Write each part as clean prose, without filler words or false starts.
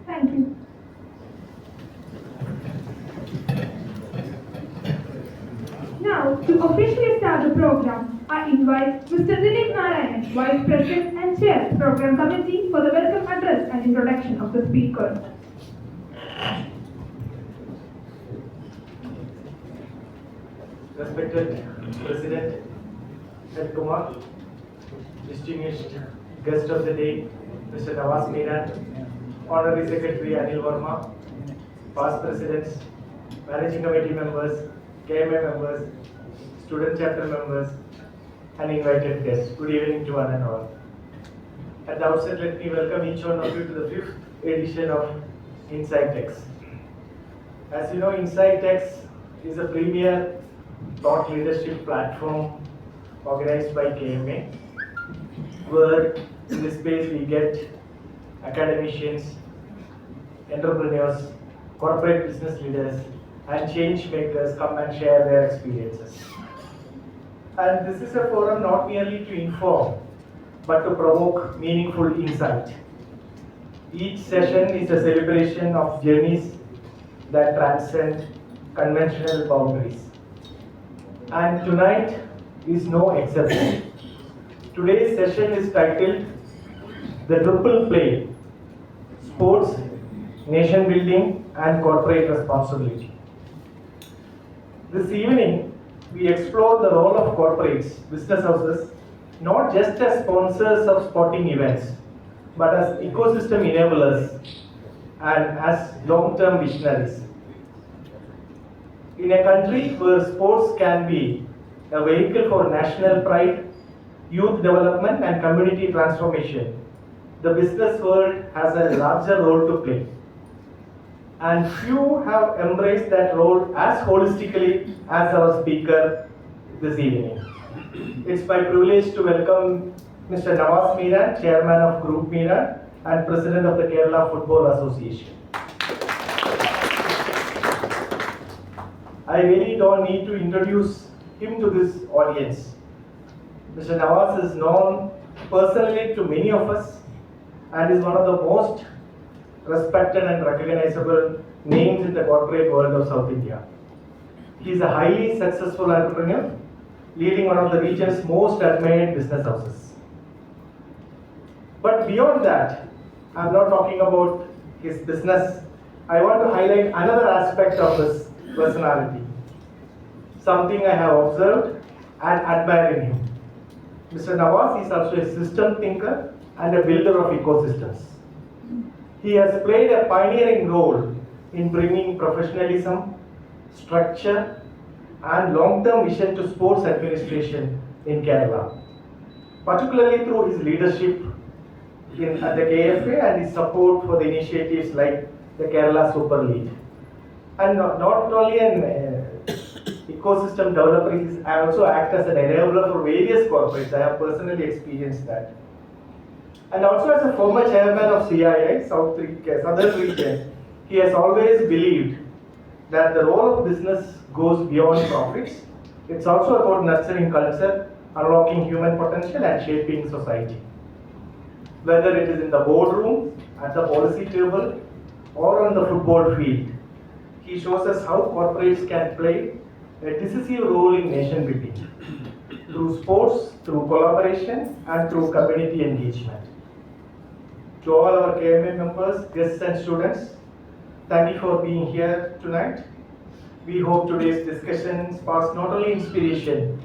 Thank you. Now, to officially start the program, I invite Mr. Navas Meeran, Vice President and Chair, Program Committee, for the welcome address and introduction of the speaker. Respected President Head Kumar, distinguished guest of the day, Mr. Navas Meeran, Honorary Secretary Anil Verma, past presidents, managing committee members, KMA members, student chapter members, and invited guests. Good evening to one and all. At the outset, let me welcome each one of you to the 5th edition of InsightX. As you know, InsightX is a premier thought leadership platform organized by KMA, where in this space we get academicians, entrepreneurs, corporate business leaders, and change makers come and share their experiences. And this is a forum not merely to inform, but to provoke meaningful insight. Each session is a celebration of journeys that transcend conventional boundaries. And tonight is no exception. Today's session is titled The Triple Play: Sports, Nation Building, and Corporate Responsibility. This evening, we explore the role of corporates, business houses, not just as sponsors of sporting events, but as ecosystem enablers and as long-term visionaries. In a country where sports can be a vehicle for national pride, youth development, and community transformation, the business world has a larger role to play. And few have embraced that role as holistically as our speaker this evening. It's my privilege to welcome Mr. Navas Meeran, Chairman of Group Meeran and President of the Kerala Football Association. I really don't need to introduce him to this audience. Mr. Navas is known personally to many of us and is one of the most respected and recognizable names in the corporate world of South India. He is a highly successful entrepreneur, leading one of the region's most admired business houses. But beyond that, I'm not talking about his business. I want to highlight another aspect of his personality, something I have observed and admire in him. Mr. Navas is also a system thinker and a builder of ecosystems. He has played a pioneering role in bringing professionalism, structure, and long-term vision to sports administration in Kerala, particularly through his leadership at the KFA and his support for the initiatives like the Kerala Super League. And not only an ecosystem developer, I also act as an enabler for various corporates. I have personally experienced that. And also as a former chairman of CII, Southern Region, he has always believed that the role of business goes beyond profits. It's also about nurturing culture, unlocking human potential, and shaping society. Whether it is in the boardroom, at the policy table, or on the football field, he shows us how corporates can play a decisive role in nation building through sports, through collaboration, and through community engagement. To all our KMA members, guests, and students, thank you for being here tonight. We hope today's discussion sparks not only inspiration,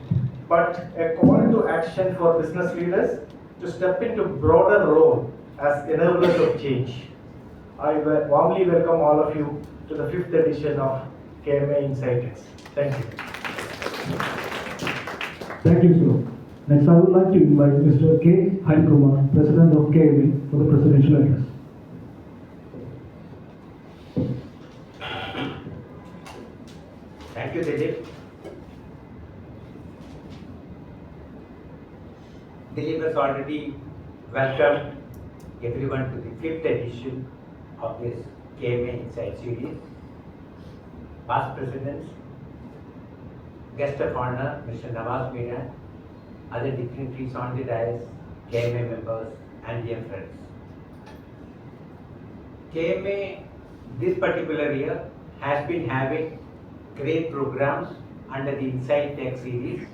but a call to action for business leaders to step into broader role as enablers of change. I warmly welcome all of you to the 5th edition of KMA InsightX. Thank you. Thank you, sir. Next, I would like to invite Mr. K. Kumar, President of KMA, for the presidential address. Thank you, Dilip. Dilip has already welcomed everyone to the 5th edition of this KMA Insight series. Past presidents, guest of honor, Mr. Navas Meeran, other dignitaries on the dais, KMA members and dear friends. KMA this particular year has been having great programs under the InsightX series,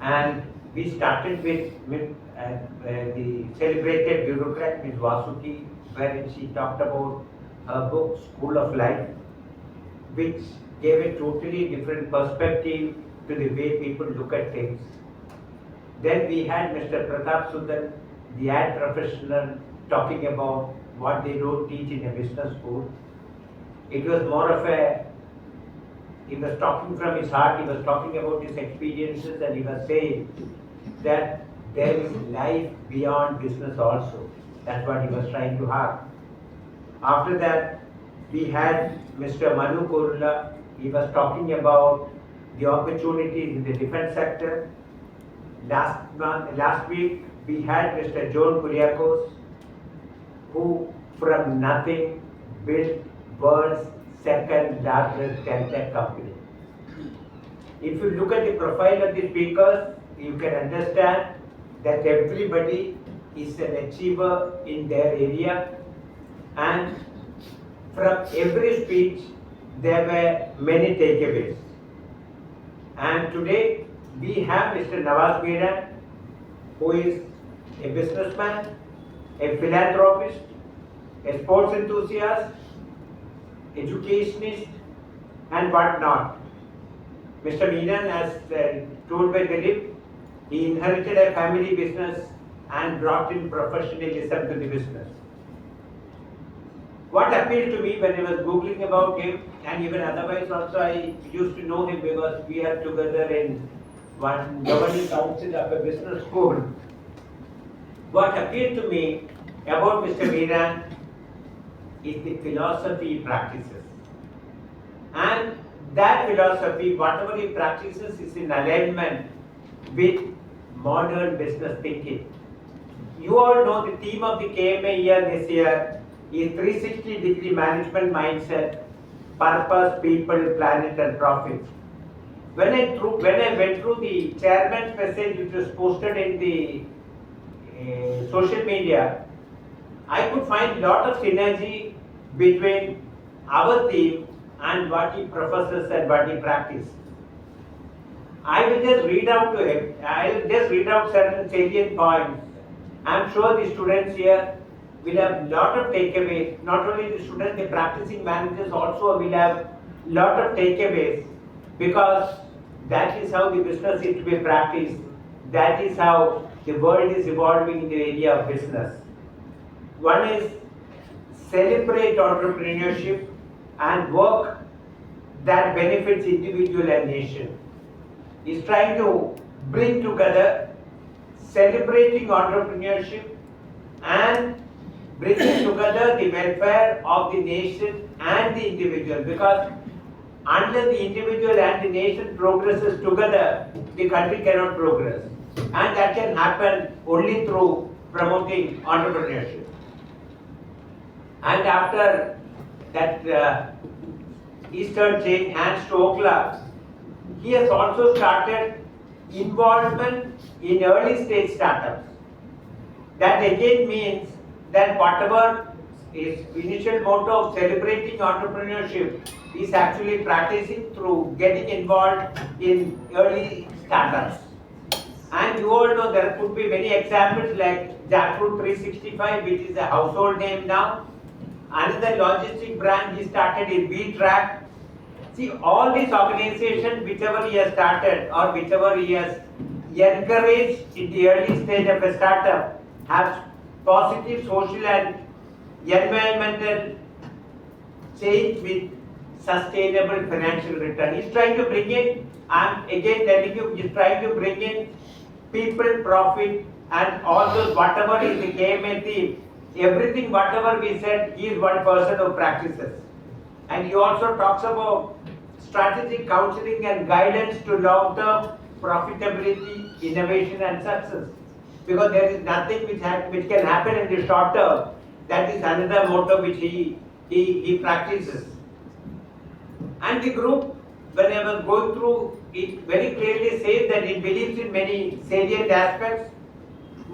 and we started with the celebrated bureaucrat Ms. Vasuki, wherein she talked about her book School of Life, which gave a totally different perspective to the way people look at things. Then we had Mr. Pratap Sudan, the ad professional, talking about what they don't teach in a business school. It was more of a, he was talking from his heart, he was talking about his experiences, and he was saying that there is life beyond business also. That's what he was trying to have. After that, we had Mr. Manu Kurula. He was talking about the opportunities in the defense sector. Last week, we had Mr. John Kuriakos, who from nothing built world's second largest tech company. If you look at the profile of the speakers, you can understand that everybody is an achiever in their area, and from every speech there were many takeaways. And today we have Mr. Navas Meeran, who is a businessman, a philanthropist, a sports enthusiast, educationist, and whatnot. Mr. Meeran, as told by Dilip, he inherited a family business and brought in professionalism to the business. What appealed to me when I was Googling about him, and even otherwise also I used to know him because we are together in one governing council of a business school. What appealed to me about Mr. Meeran is the philosophy he practices. And that philosophy, whatever he practices, is in alignment with modern business thinking. You all know the theme of the KMA year this year is 360-degree management mindset, purpose, people, planet, and profit. When I went through the chairman's message, which was posted in the social media, I could find a lot of synergy between our theme and what he professes and what he practices. I will just read out to him. I will just read out certain salient points. I am sure the students here will have a lot of takeaways. Not only the students, the practicing managers also will have a lot of takeaways, because that is how the business is to be practiced. That is how the world is evolving in the area of business. One is celebrate entrepreneurship and work that benefits individual and nation. He's trying to bring together celebrating entrepreneurship and bringing together the welfare of the nation and the individual, because unless the individual and the nation progresses together, the country cannot progress. And that can happen only through promoting entrepreneurship. And after that Eastern chain hands to Oakland, he has also started involvement in early stage startups. That again means that whatever is initial motto of celebrating entrepreneurship is actually practicing through getting involved in early startups. And you all know there could be many examples like Jackfruit 365, which is a household name now. Another logistic brand he started is V-Track. See, all these organizations, whichever he has started or whichever he has encouraged in the early stage of a startup, have positive social and environmental change with sustainable financial return. He's trying to bring in, I'm again telling you, he's trying to bring in people, profit, and all those, whatever is the KMA theme, everything, whatever we said, he is one person who practices. And he also talks about strategic counseling and guidance to long-term profitability, innovation, and success. Because there is nothing which can happen in the short term. That is another motto which he practices. And the group, when I was going through, it very clearly says that it believes in many salient aspects.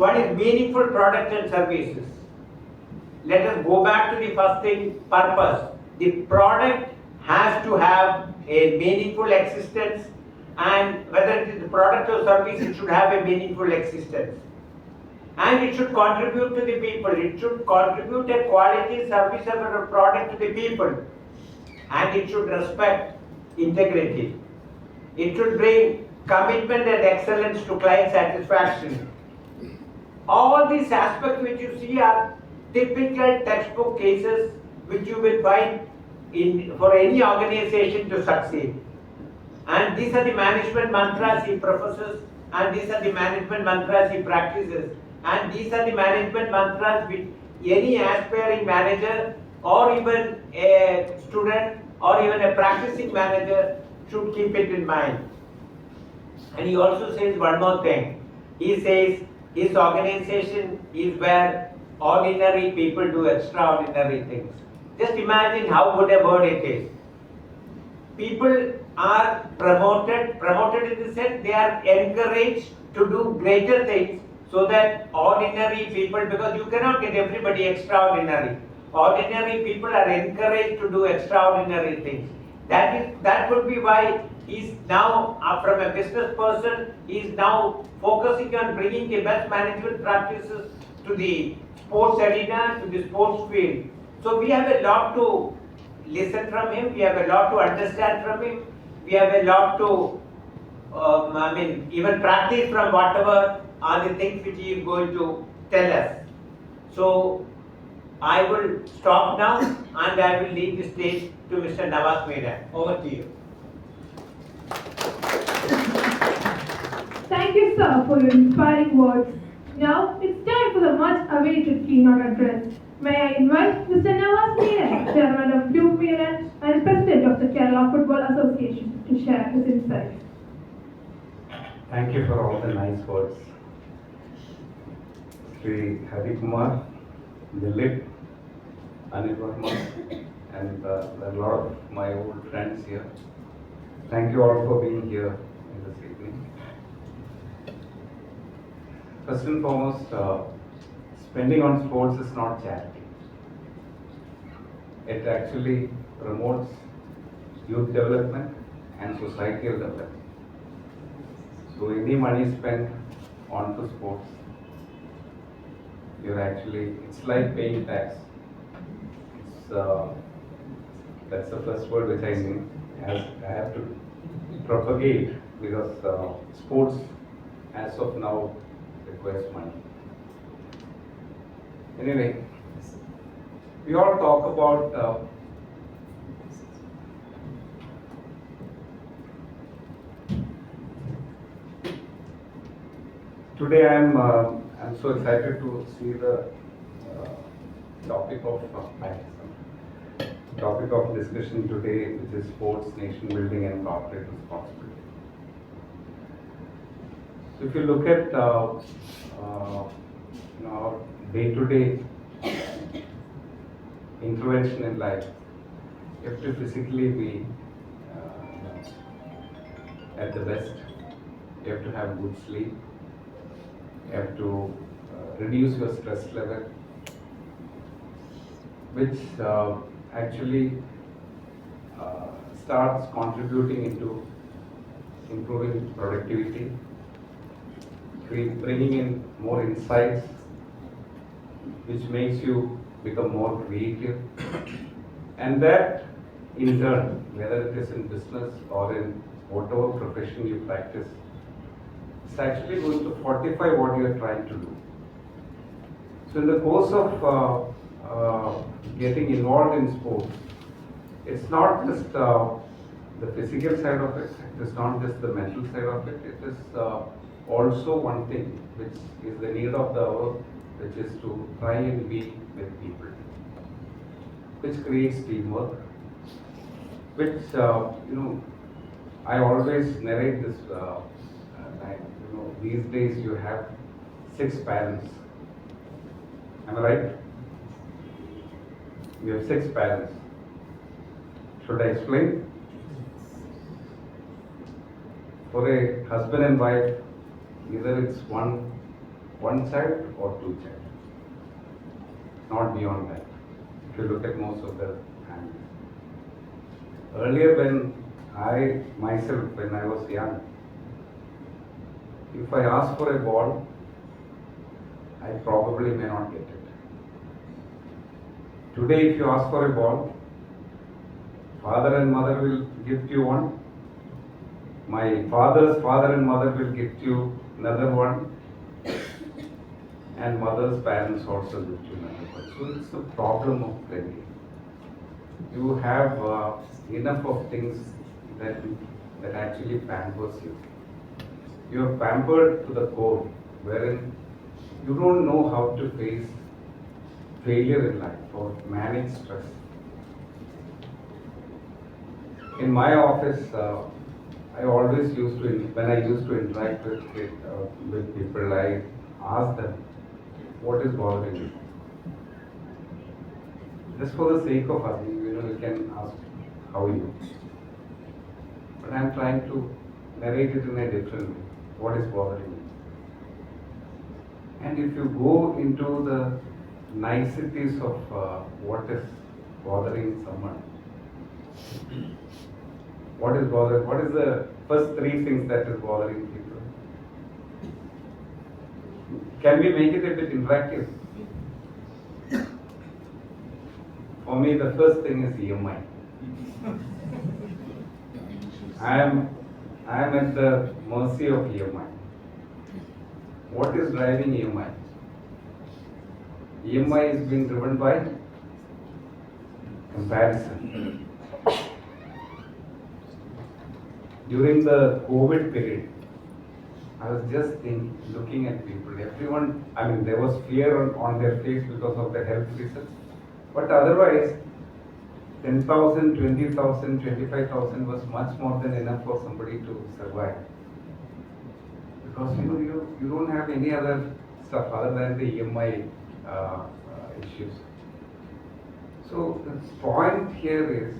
One is meaningful products and services. Let us go back to the first thing, purpose. The product has to have a meaningful existence, and whether it is a product or service, it should have a meaningful existence. And it should contribute to the people. It should contribute a quality service or a product to the people. And it should respect integrity. It should bring commitment and excellence to client satisfaction. All these aspects which you see are typical textbook cases which you will find for any organization to succeed. And these are the management mantras he professes, and these are the management mantras he practices, and these are the management mantras which any aspiring manager or even a student or even a practicing manager should keep it in mind. And he also says one more thing. He says his organization is where ordinary people do extraordinary things. Just imagine how good a word it is. People are promoted in the sense they are encouraged to do greater things, so that ordinary people, because you cannot get everybody extraordinary. Ordinary people are encouraged to do extraordinary things. That would be why he's now, from a business person, he's now focusing on bringing the best management practices to the sports arena, to the sports field. So we have a lot to listen from him, we have a lot to understand from him, we have a lot to, even practice from whatever are the things which he is going to tell us. So I will stop now and I will leave the stage to Mr. Navas Meeran. Over to you. Thank you, sir, for your inspiring words. Now it's time for the much-awaited keynote address. May I invite Mr. Navas Meeran, Chairman of Group Meeran and President of the Kerala Football Association, to share his insights. Thank you for all the nice words. Sri Hari Kumar, Dilip, Anil Verma, and a lot of my old friends here. Thank you all for being here in this evening. First and foremost, spending on sports is not charity. It actually promotes youth development and societal development. So any money spent onto sports, it's like paying tax. That's the first word which I mean. I have to propagate, because sports as of now requires money. Anyway, we all talk about today I'm so excited to see the topic of discussion today, which is sports, nation building and corporate responsibility. So if you look at our day-to-day intervention in life, you have to physically be at the best. You have to have good sleep. You have to reduce your stress level, which actually starts contributing into improving productivity, bringing in more insights, which makes you become more creative. And that in turn, whether it is in business or in whatever profession you practice, it's actually going to fortify what you are trying to do. So in the course of getting involved in sports, it's not just the physical side of it, it's not just the mental side of it, it is also one thing which is the need of the hour, which is to try and be with people, which creates teamwork, which, I always narrate this, these days you have 6 parents. Am I right? You have 6 parents. Should I explain? For a husband and wife, either it's 1 one child or two child, not beyond that. If you look at most of the families. Earlier when I myself, when I was young, if I ask for a ball, I probably may not get it. Today if you ask for a ball, father and mother will gift you one. My father's father and mother will gift you another one. And mother's parents also gift you another one. So it's a problem of plenty. You have enough of things that actually pampers you. You are pampered to the core, wherein you don't know how to face failure in life or manage stress. In my office, I always used to, when I used to interact with people, I ask them, what is bothering you? Just for the sake of asking, you can ask, how are you? But I'm trying to narrate it in a different way. What is bothering you? And if you go into the niceties of what is bothering someone, what is the first three things that is bothering people? Can we make it a bit interactive? For me, the first thing is EMI. I am at the mercy of EMI. What is driving EMI? EMI is being driven by comparison. During the COVID period, I was just looking at people. Everyone, there was fear on their face because of the health reasons. But otherwise, 10,000, 20,000, 25,000 was much more than enough for somebody to survive. Because you don't have any other stuff other than the EMI issues. So the point here is,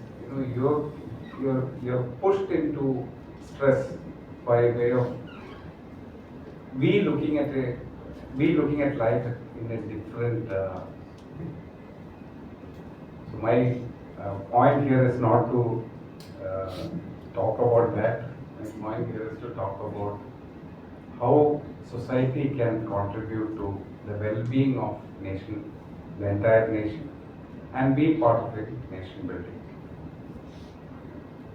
you're pushed into stress by way of we looking at life in a different. So my point here is not to talk about that. My point here is to talk about how society can contribute to the well-being of nation, the entire nation, and be part of it, nation building.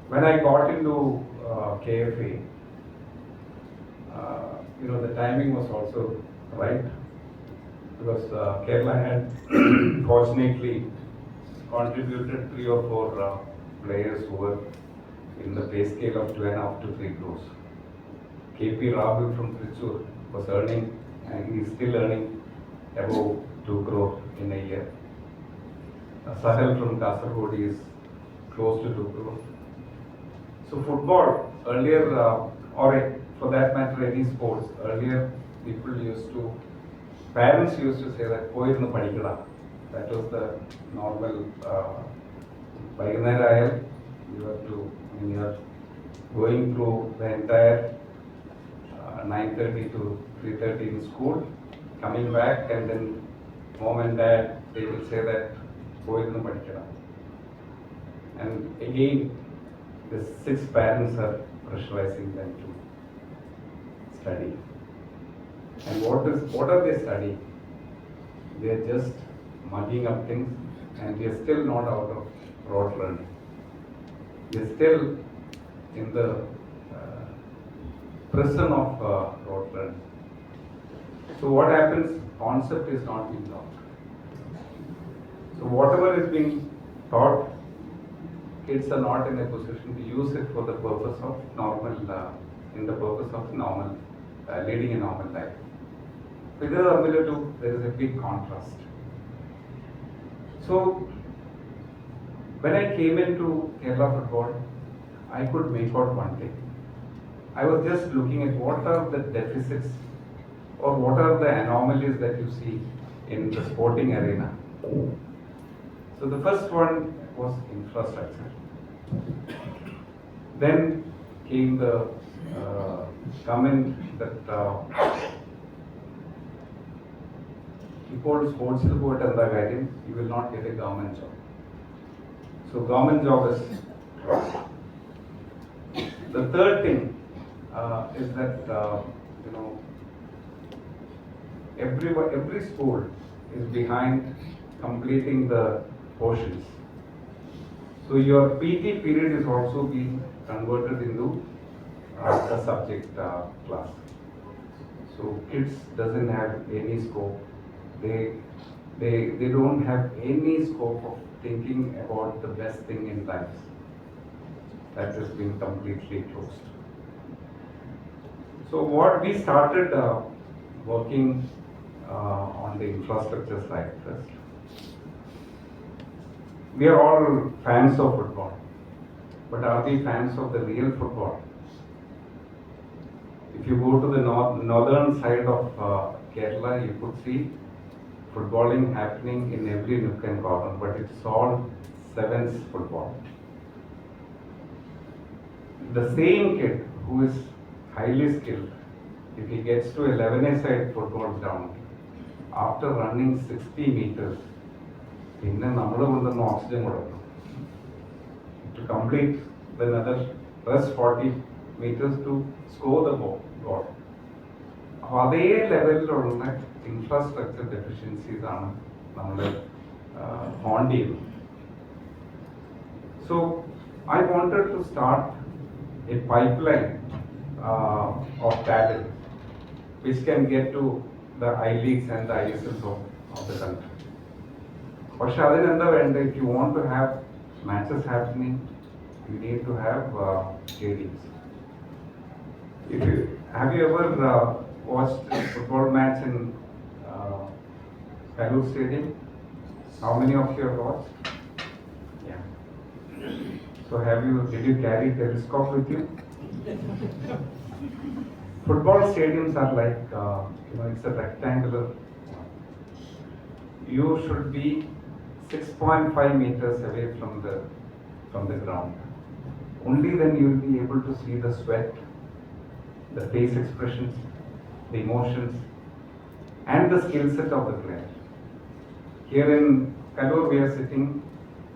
When I got into KFA, the timing was also right because Kerala had fortunately contributed 3 or 4 players who were in the pay scale of 2.5 to 3 crores. KP Rahul from Trichur was earning, and he is still earning above 2 crore in a year. Sahel from Kasaragod is close to 2 crore. So football, earlier, or for that matter any sports, earlier parents used to say that, "Poirunnu padikada." That was the normal, Vaigunnera you are going through the entire 9:30 to 3:30 in school, coming back, and then mom and dad, they will say that, "Poirunnu padikada." And again, the 6 parents are pressurizing them to study. And what are they studying? They are just mugging up things, and they are still not out of rote learning. They are still in the prison of rote learning. So what happens? Concept is not being taught. So whatever is being taught, kids are not in a position to use it for the purpose of leading a normal life. With the ability, there is a big contrast. So when I came into Kerala football, I could make out one thing. I was just looking at what are the deficits or what are the anomalies that you see in the sporting arena. So the first one was infrastructure. Then came the comment that ഇപ്പോൾ സ്പോർട്സിൽ പോയിട്ട് എന്താ കാര്യം? You will not get a government job. So government job is the third thing is that you know every school is behind completing the portions. So your PT period is also being converted into a subject class. So kids doesn't have any scope. They don't have any scope of thinking about the best thing in life. That has been completely closed. So what we started working on the infrastructure side first. We are all fans of football, but are we fans of the real football? If you go to the northern side of Kerala, you could see footballing happening in every nook and corner, but it's all sevens football. The same kid who is highly skilled, if he gets to 11-a-side football ground, after running 60 meters, പിന്നെ നമ്മൾ കൊണ്ടുവന്ന് oxygen കൊടുക്കണം to complete the another rest 40 meters to score the ball. അപ്പോൾ അതേ ലെവലിലുള്ള infrastructure deficiencies ആണ് നമ്മൾ haunt ചെയ്യുന്നത്. So I wanted to start a pipeline of talent which can get to the I-Leagues and the ISLs of the country. പക്ഷെ അതിനെന്താ വേണ്ടത്? If you want to have matches happening, you need to have stadiums. Have you ever watched a football match in Kalur Stadium? How many of you have watched? Yeah. So did you carry telescope with you? Football stadiums are like, it's a rectangular. You should be 6.5 meters away from the ground. Only then you will be able to see the sweat, the face expressions, the emotions, and the skill set of the player. Here in Kalur, we are sitting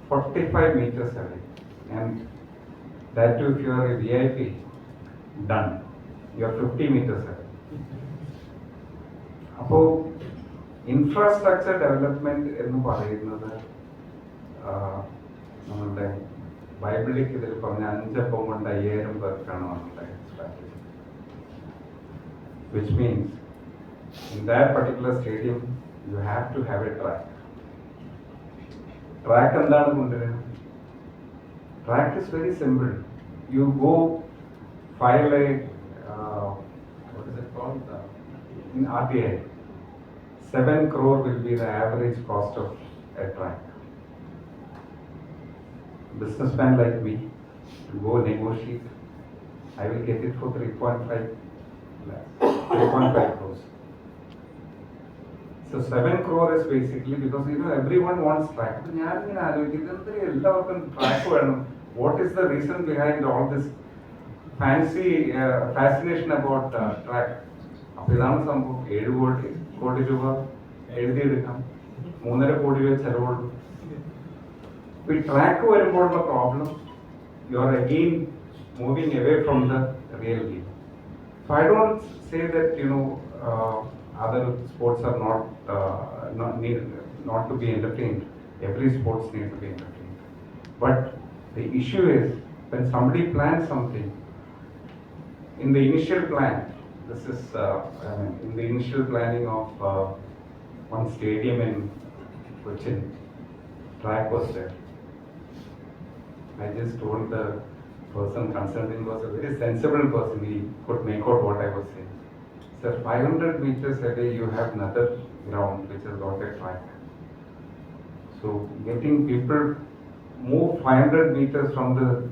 45 meters away, and that too, if you are a VIP, done. You are 50 meters away. അപ്പോൾ infrastructure development എന്ന് പറയുന്നത് നമ്മളുടെ ബൈബിളിലേക്ക് ഇതിൽ പറഞ്ഞ 5 അപ്പം കൊണ്ട് 5000 പേർക്കാണ് നമ്മളുടെ strategy. Which means in that particular stadium you have to have a track. Track എന്താണ് കൊണ്ടുവരുന്നത്? Track is very simple. You go file a what is it called in RTI. 7 crore will be the average cost of a track. Businessman like me to go negotiate, I will get it for 3.5 crores. So 7 crore is basically because everyone wants track. What is the reason behind all this fancy fascination about track? അപ്പോൾ ഇതാണ് സംഭവം. 7 കോടി രൂപ എഴുതിയെടുക്കാം, 3.5 കോടി രൂപ ചെലവുള്ളൂ. ഈ track വരുമ്പോഴുള്ള problem, you are again moving away from the real game. So I don't say that other sports are not to be entertained. Every sports need to be entertained. But the issue is when somebody plans something, in the initial plan, this is in the initial planning of one stadium in Kochi, track was there. I just told the person concerned, he was a very sensible person, he could make out what I was saying. Sir, 500 meters away you have another ground which has got a track. So getting people move 500 meters from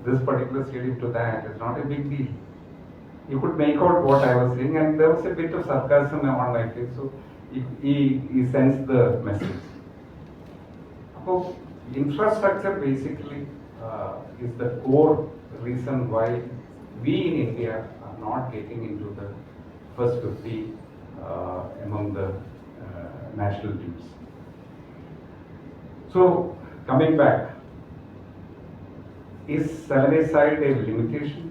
this particular stadium to that is not a big deal. You could make out what I was saying, and there was a bit of sarcasm on my face, so he sensed the message. So infrastructure basically is the core reason why we in India are not getting into the first 50 among the national teams. So, coming back, is 7-a-side a limitation?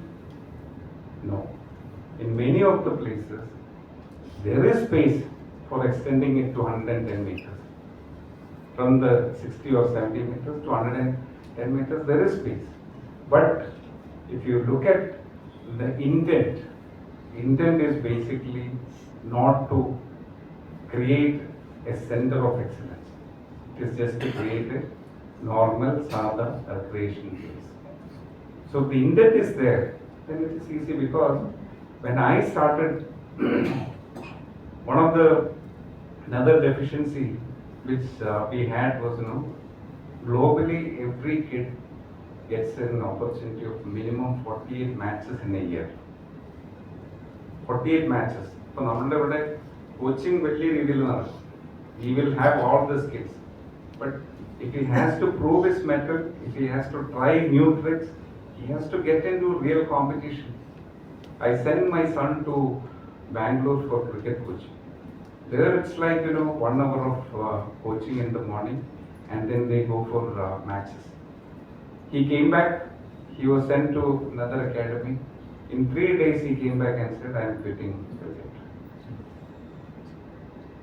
No. In many of the places, there is space for extending it to 110 meters. From the 60 or 70 meters to 110 meters, there is space. But if you look at the intent is basically not to create a center of excellence. It is just to create a normal, sada recreation place. So the intent is there, then it is easy, because when I started, another deficiency which we had was, globally every kid gets an opportunity of minimum 48 matches in a year. 48 matches. So നമ്മുടെ coaching വലിയ രീതിയിൽ നടക്കും. He will have all the skills. But if he has to prove his mettle, if he has to try new tricks, he has to get into real competition. I send my son to Bangalore for cricket coaching. There it's like, 1 hour of coaching in the morning, and then they go for matches. He came back, he was sent to another academy. In 3 days he came back and said, I am quitting cricket.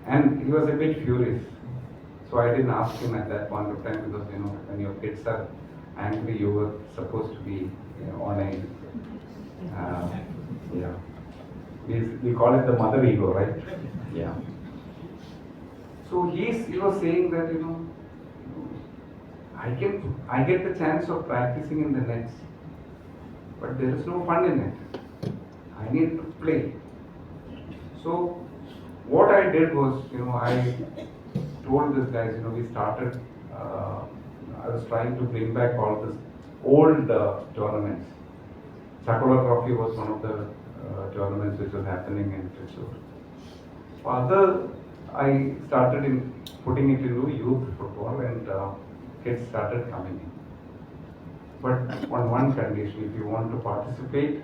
And he was a bit furious. So I didn't ask him at that point of time, because, when your kids are angry, you were supposed to be on a, we call it the mother ego, right? Yeah. So he was saying that, I get the chance of practicing in the nets, but there is no fun in it. I need to play. So what I did was, I told these guys, we started, I was trying to bring back all this old tournaments. Chakula Trophy was one of the tournaments which was happening in Kochi. Further, I started putting it into youth football, and kids started coming in. But on one condition, if you want to participate,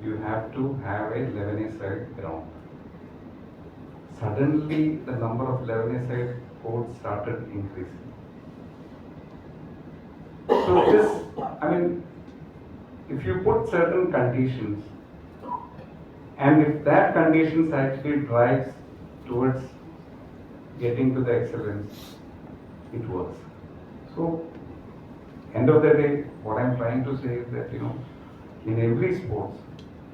you have to have a 11-a-side ground. Suddenly, the number of 11-a-side courts started increasing. So if you put certain conditions, and if that conditions actually drives towards getting to the excellence, it works. So, end of the day, what I'm trying to say is that, in every sports,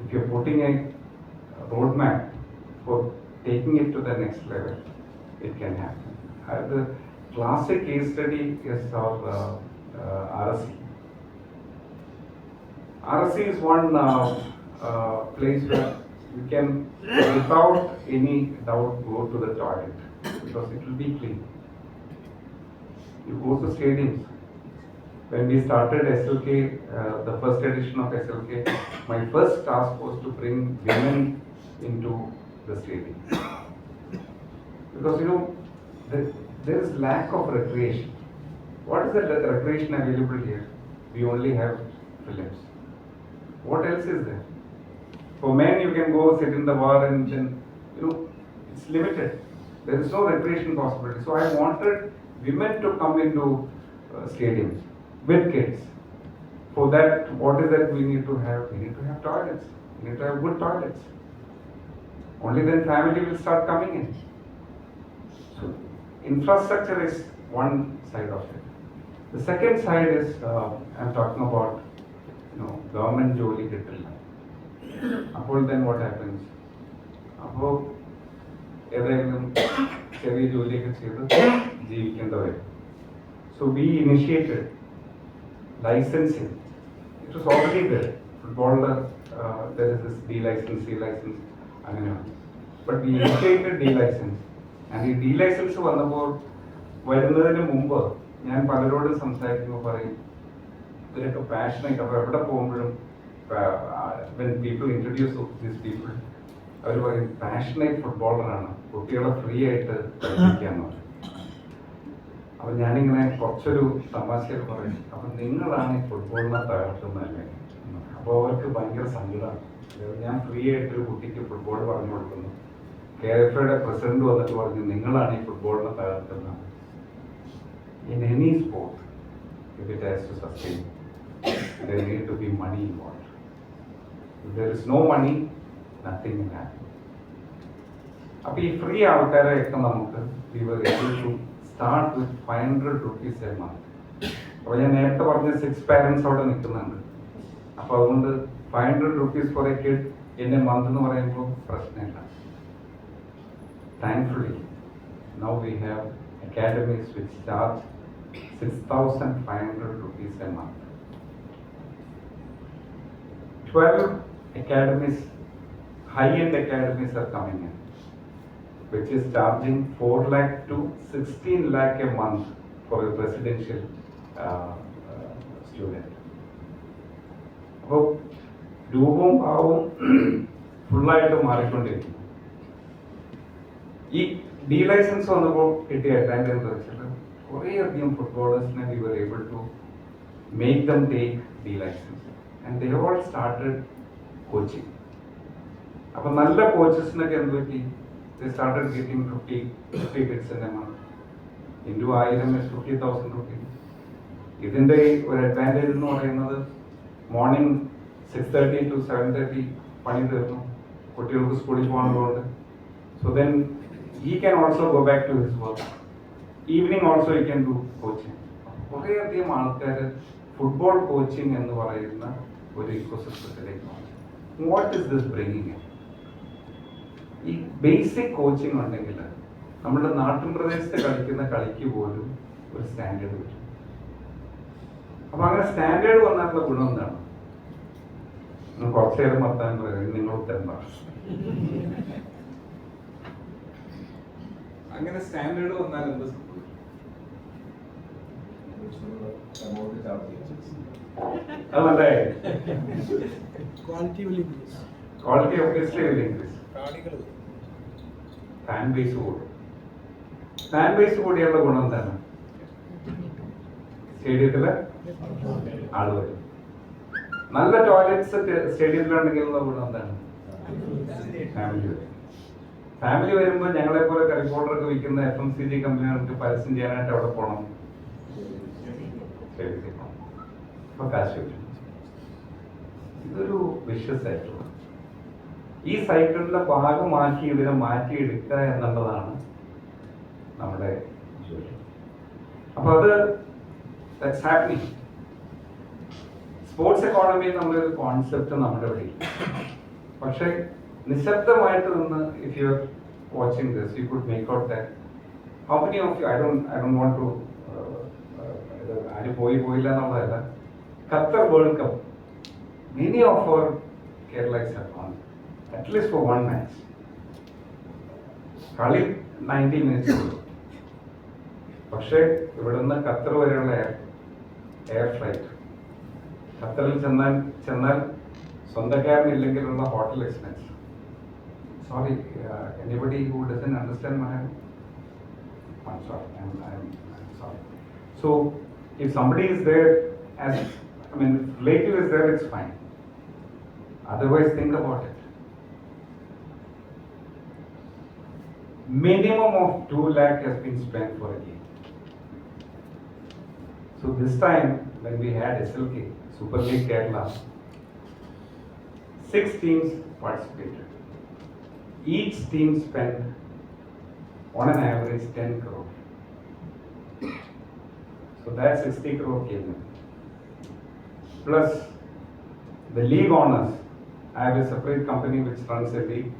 if you're putting a roadmap for taking it to the next level, it can happen. The classic case study is our RSC. RSC is one place where you can, without any doubt, go to the toilet, because it will be clean. You go to stadiums. When we started SLK, the first edition of SLK, my first task was to bring women into the stadium. Because, there is lack of recreation. What is the recreation available here? We only have films. What else is there? For men, you can go sit in the bar, and then, it's limited. There is no recreation possibility. So I wanted women to come into stadiums with kids. For that, what is that we need to have? We need to have toilets. We need to have good toilets. Only then family will start coming in. So infrastructure is one side of it. The second side is, I'm talking about, government jolly kitilla. Then what happens? So we initiated licensing. It was already there. Football, there is this D-license, C-license, but we initiated D-license. And the D-license വന്നപ്പോൾ വരുന്നതിന് മുമ്പ് ഞാൻ പലരോടും സംസാരിക്കുമ്പോൾ പറയും, ഇവരൊക്കെ പാഷനായിട്ട്, അപ്പോൾ എവിടെ പോകുമ്പോഴും when people introduce these people, അവർ പറയും പാഷനേറ്റ് ഫുട്ബോളറാണ്, കുട്ടികളെ ഫ്രീ ആയിട്ട് പഠിപ്പിക്കാന്ന് പറയും. അപ്പം ഞാനിങ്ങനെ കുറച്ചൊരു തമാശയിൽ പറയും, അപ്പം നിങ്ങളാണ് ഈ ഫുട്ബോളിനെ തകർക്കുന്നതല്ലേ. അപ്പോൾ അവർക്ക് ഭയങ്കര സങ്കടമാണ്. ഞാൻ ഫ്രീ ആയിട്ടൊരു കുട്ടിക്ക് ഫുട്ബോൾ പറഞ്ഞു കൊടുക്കുന്നു, KFയുടെ പ്രസിഡന്റ് വന്നിട്ട് പറഞ്ഞു നിങ്ങളാണ് ഈ ഫുട്ബോളിനെ തകർക്കുന്നത്. In any sport, if it has to sustain, there need to be money involved. If there is no money, nothing will happen. അപ്പോൾ ഈ ഫ്രീ ആൾക്കാരെയൊക്കെ നമുക്ക് we were able to start with 500 rupees a month. അപ്പോൾ ഞാൻ നേരത്തെ പറഞ്ഞ 6 parents അവിടെ നിൽക്കുന്നുണ്ട്. അപ്പോൾ അതുകൊണ്ട് 500 rupees for a kid in a month എന്ന് പറയുമ്പോൾ പ്രശ്നമില്ല. Thankfully, now we have academies which charge 6,500 rupees a month. 12 academies, high-end academies are coming in, which is charging 4 lakh to 16 lakh a month for a residential student. അപ്പോൾ രൂപവും ഭാവവും ഫുള്ളായിട്ട് മാറിക്കൊണ്ടിരിക്കുന്നു. ഈ D licence വന്നപ്പോൾ കിട്ടിയ അഡ്വാൻറ്റേജ് എന്ന് വെച്ചാൽ കുറേയധികം ഫുട്ബോളേഴ്സിനെ we were able to make them take the licence and they all started coaching. അപ്പം നല്ല കോച്ചസിനൊക്കെ എന്ത് പറ്റി? They started getting 50 kids in a month. Into 1000 is 50,000 rupees. ഇതിൻ്റെ ഒരു അഡ്വാൻറ്റേജ് എന്ന് പറയുന്നത് മോർണിംഗ് 6:30 to 7:30 പണി തീർന്നു, കുട്ടികൾക്ക് സ്കൂളിൽ പോകുന്നതുകൊണ്ട്. So then he can also go back to his work. Evening also he can do coaching. കുറേയധികം ആൾക്കാർ ഫുട്ബോൾ കോച്ചിങ് എന്ന് പറയുന്ന ഒരു ഇക്കോസിസ്റ്റത്തിലേക്ക് മാറി. What is this bringing? ഈ ബേസിക് കോച്ചിങ് ഉണ്ടെങ്കിൽ നമ്മുടെ നാട്ടിൻ പ്രദേശത്ത് കളിക്കുന്ന കളിക്ക് പോലും ഒരു സ്റ്റാൻഡേർഡ് വരും. അപ്പം അങ്ങനെ സ്റ്റാൻഡേർഡ് വന്നാലുള്ള ഗുണം എന്താണ്? കുറച്ചു നേരം വർത്താനം പറയുന്നത് നിങ്ങൾ ഉത്തരം പറ. അങ്ങനെ സ്റ്റാൻഡേർഡ് വന്നാൽ എന്ത് സംഭവിക്കും? അത് നല്ലതായി. Quality obviously will increase. Fan base കൂടും. ഫാൻ ബേസ് കൂടിയുള്ള ഗുണം എന്താണ്? സ്റ്റേഡിയത്തില് ആള് വരും. നല്ല ടോയ്ലറ്റ്സ് സ്റ്റേഡിയത്തിലുണ്ടെങ്കിലുള്ള ഗുണം എന്താണ്? ഫാമിലി വരും. ഫാമിലി വരുമ്പോൾ ഞങ്ങളെ പോലെ കറി പൗഡറൊക്കെ വിൽക്കുന്ന FMCG കമ്പനികൾക്ക് പരസ്യം ചെയ്യാനായിട്ട് അവിടെ പോകണം. അപ്പൊ കാശ് വരും. ഇതൊരു വിഷ്യസ് സൈക്കിൾ. ഈ സൈക്കിളിന്റെ ഭാഗമാക്കി ഇതിനെ മാറ്റിയെടുക്കുക എന്നുള്ളതാണ് നമ്മുടെ ജോലി. അപ്പൊ അത് ദാറ്റ്സ് ഹാപ്പനിങ്. സ്പോർട്സ് എക്കോണമി എന്നുള്ളൊരു കോൺസെപ്റ്റ് നമ്മുടെ ഇവിടെ ഇല്ല. പക്ഷേ നിശബ്ദമായിട്ട് നിന്ന് if you are watching this you could make out that how many of you I don't want to ആര് പോയില്ല എന്നുള്ളതല്ല. Qatar world cup many of അവർ Keralites have gone at least for 1 match. കളി 90 minutes ഉള്ളൂ. പക്ഷേ ഇവിടുന്ന് ഖത്തർ വരെയുള്ള എയർ ഫ്ലൈറ്റ്, ഖത്തറിൽ ചെന്നാൽ സ്വന്തക്കാരനില്ലെങ്കിലുള്ള hotel expense. Sorry, anybody who doesn't understand Malayalam? I'm sorry. I'm sorry. So, if somebody is there, relative is there, it's fine. Otherwise, think about it. Minimum of 2 lakh has been spent for a game. So this time, when we had SLK, Super League Kerala, 6 teams participated. Each team spent on an average 10 crore. So that 60 crore came in. Plus the league owners, I have a separate company which runs a league.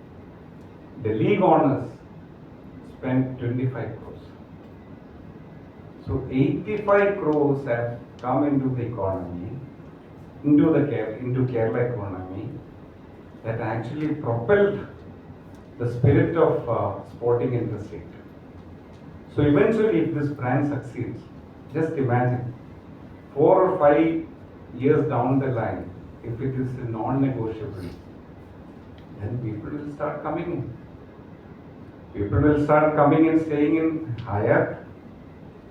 The league owners spent 25 crores. So 85 crores have come into the economy, into Kerala economy, that actually propelled the spirit of sporting industry. So eventually, if this brand succeeds, just imagine 4 or 5 years down the line, if it is non-negotiable, then people will start coming in. People will start coming in, staying in Hyatt,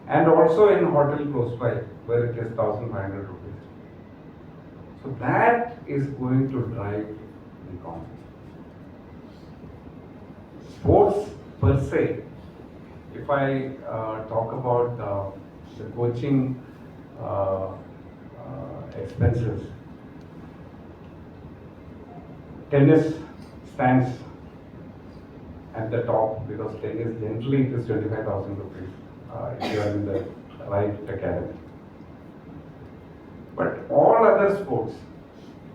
and also in hotel close by, where it is 1,500 rupees. So that is going to drive the economy. sports per se, if I talk about the coaching expenses, tennis stands at the top because tennis generally it is 25,000 rupees if you are in the right academy. But all other sports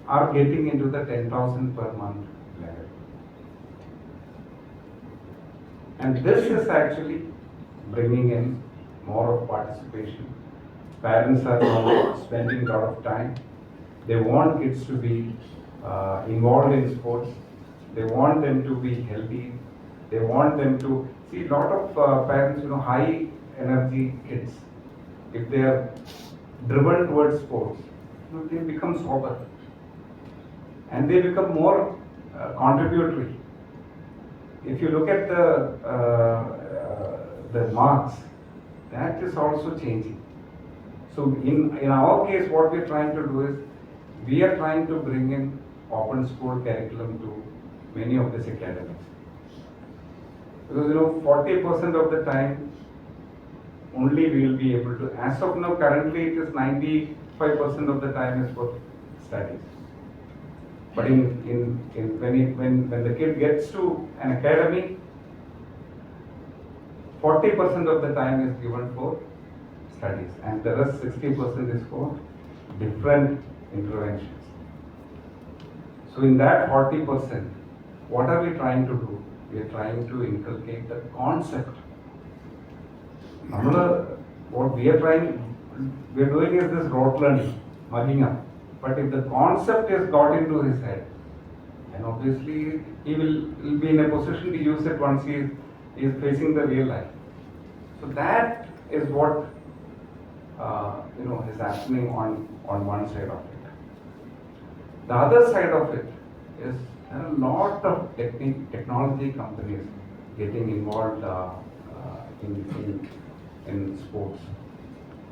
are getting into the 10,000 per month level. And this is actually bringing in more of participation. Parents are now spending a lot of time. They want kids to be involved in sports. They want them to be healthy. They want them to see a lot of parents, high energy kids. If they are driven towards sports, they become sober and they become more contributory. If you look at the marks, that is also changing. So in our case, what we are trying to do is, we are trying to bring in open school curriculum to many of these academies. Because 40% of the time, only we will be able to, as of now currently it is 95% of the time is for studies. But when the kid gets to an academy, 40% of the time is given for studies and the rest 60% is for different interventions. So in that 40%, what are we trying to do? We are trying to inculcate the concept. What we are doing is this rote learning, mugging up. But if the concept is got into his head, then obviously he will be in a position to use it once he is facing the real life. So that is what is happening on one side of it. The other side of it is there are a lot of technology companies getting involved in sports.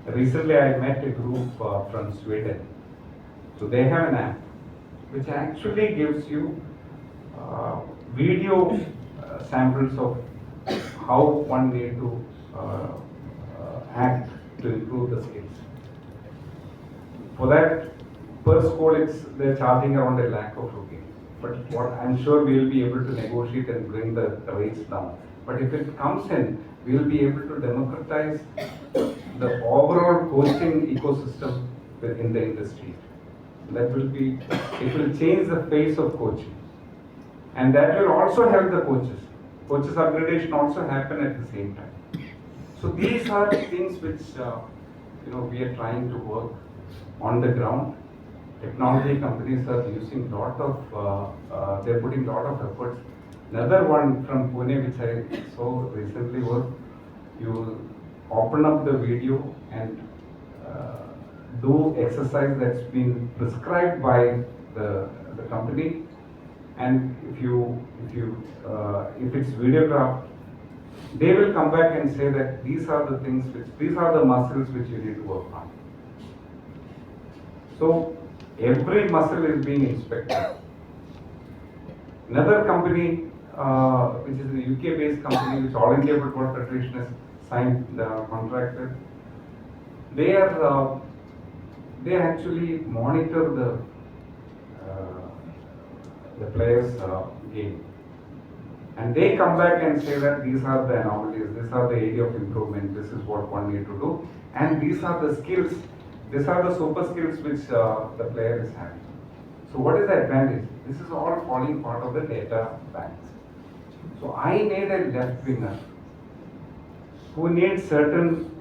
Recently I met a group from Sweden. So they have an app which actually gives you video samples of how one need to act to improve the skills. For that, per school they're charging around ₹1 lakh. But what I'm sure we will be able to negotiate and bring the rates down. But if it comes in, we will be able to democratize the overall coaching ecosystem within the industry. It will change the face of coaching. And that will also help the coaches. Coaches upgradation also happen at the same time. So these are things which we are trying to work on the ground. Technology companies are using they're putting a lot of efforts. Another one from Pune which I saw recently was, you open up the video and do exercise that's been prescribed by the company, and if it's videographed, they will come back and say that these are the muscles which you need to work on. So every muscle is being inspected. Another company, which is a UK-based company, which All India Football Federation has signed the contract with, they actually monitor the players' game, and they come back and say that these are the anomalies, these are the area of improvement, this is what one need to do, and these are the skills, these are the super skills which the player is having. So what is the advantage? This is all forming part of the data banks. So I need a left winger who needs certain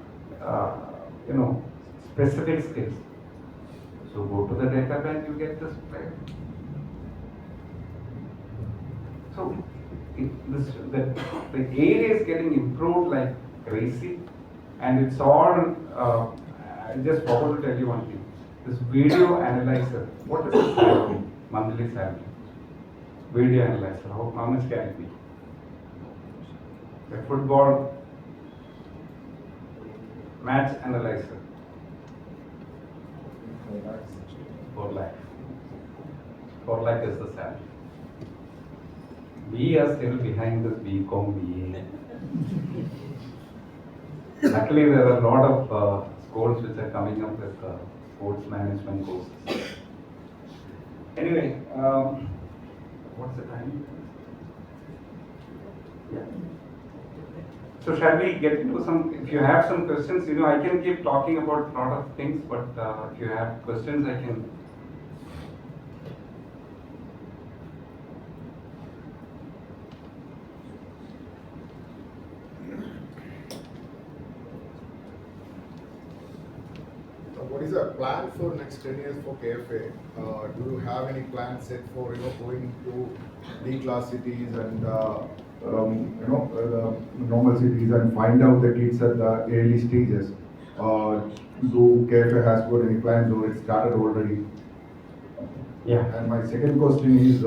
specific skills. So go to the data bank, you get this player. So the area is getting improved like crazy, and it's all. I just forgot to tell you one thing. This video analyzer. What is the salary? Monthly salary. Video analyzer. How much can it be? A football match analyzer. 4 lakh. 4 lakh is the salary. We are still behind this BCom BA. Luckily, there are a lot of schools which are coming up with sports management courses. Anyway, what's the time? Yeah. So shall we get into some, if you have some questions, I can keep talking about a lot of things, but if you have questions, I can. What is the plan for next 10 years for KFA? Do you have any plans set for going to D-class cities and normal cities and find out the kids at the early stages? Do KFA has got any plans or it started already? Yeah. And my second question is,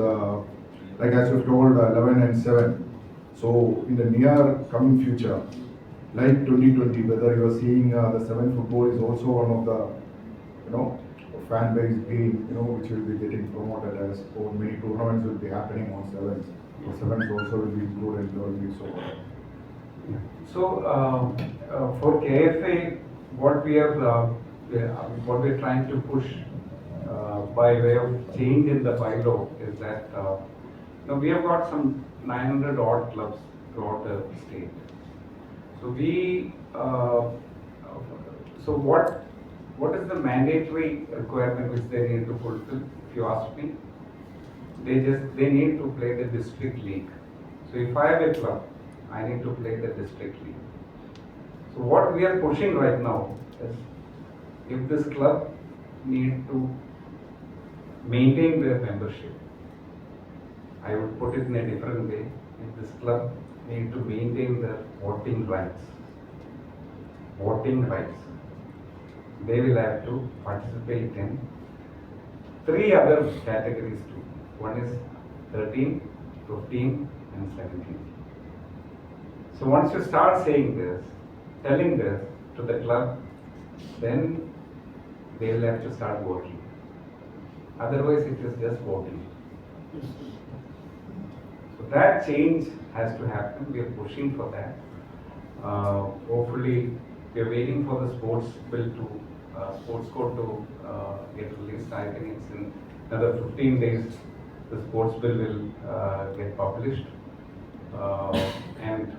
like as you've told, 11 and 7. So in the near coming future, like 2020, whether you are seeing the 7 football is also one of the, fan base game, which will be getting promoted as, or many tournaments will be happening on 7s. So 7s also will be included in the Olympics. So for KFA, what we are trying to push by way of change in the bylaw is that we have got some 900 odd clubs throughout the state. So what is the mandatory requirement which they need to fulfill? If you ask me, they need to play the district league. So if I have a club, I need to play the district league. So what we are pushing right now is, if this club need to maintain their membership, I would put it in a different way. If this club need to maintain their voting rights, they will have to participate in 3 other categories too. One is 13, 15 and 17. So once you start saying this, telling this to the club, then they will have to start working. Otherwise it is just voting. So that change has to happen. We are pushing for that. Hopefully, we are waiting for the sports bill sports code to get released. I think it's in another 15 days. The sports bill will get published, and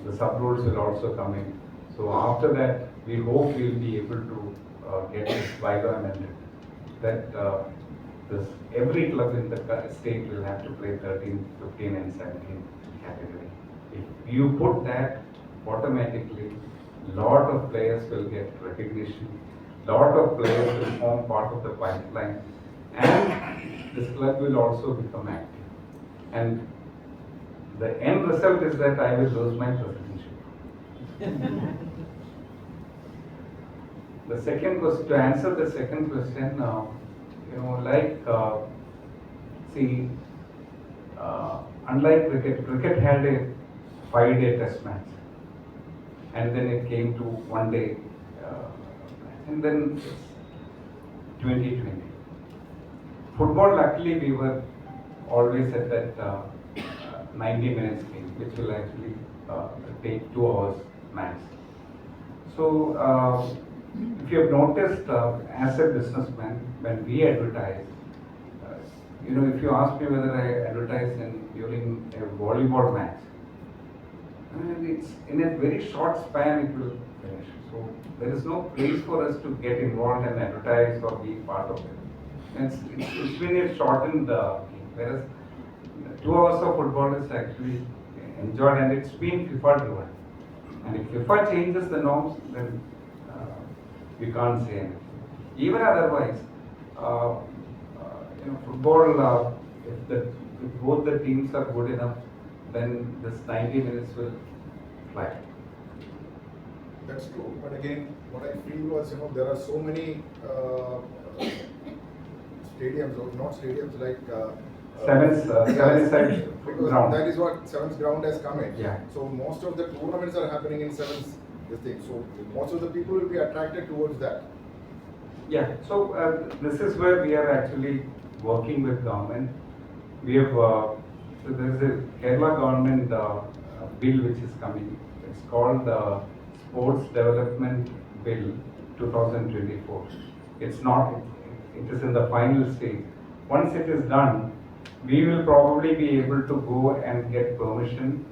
the sub rules will also come in. So after that, we hope we will be able to get this bylaw amended. That every club in the state will have to play 13, 15 and 17 category. If you put that, automatically lot of players will get recognition, lot of players will form part of the pipeline, and this club will also become active. And the end result is that I will lose my presidentship. The second question, to answer the second question, unlike cricket had a 5-day test match, and then it came to 1 day, and then 2020. Football, luckily, we were always at that 90 minutes game, which will actually take 2 hours max. So, if you have noticed, as a businessman, when we advertise, if you ask me whether I advertise during a volleyball match, it's in a very short span it will finish. So there is no place for us to get involved and advertise or be part of it. It's been a shortened game, whereas 2 hours of football is actually enjoyed, and it's been FIFA driven. And if FIFA changes the norms, then we can't say anything. Even otherwise, football, if both the teams are good enough, then this 90 minutes will fly. That's true, but again, what I feel was, there are so many stadiums, or not stadiums, like Seven-side ground. That is what Sevens ground has come in. Yeah. So most of the tournaments are happening in Sevens. So most of the people will be attracted towards that. Yeah. So this is where we are actually working with government. We have So there is a Kerala government bill which is coming. It's called Sports Development Bill 2024. It's not, it is in the final stage. Once it is done, we will probably be able to go and get permission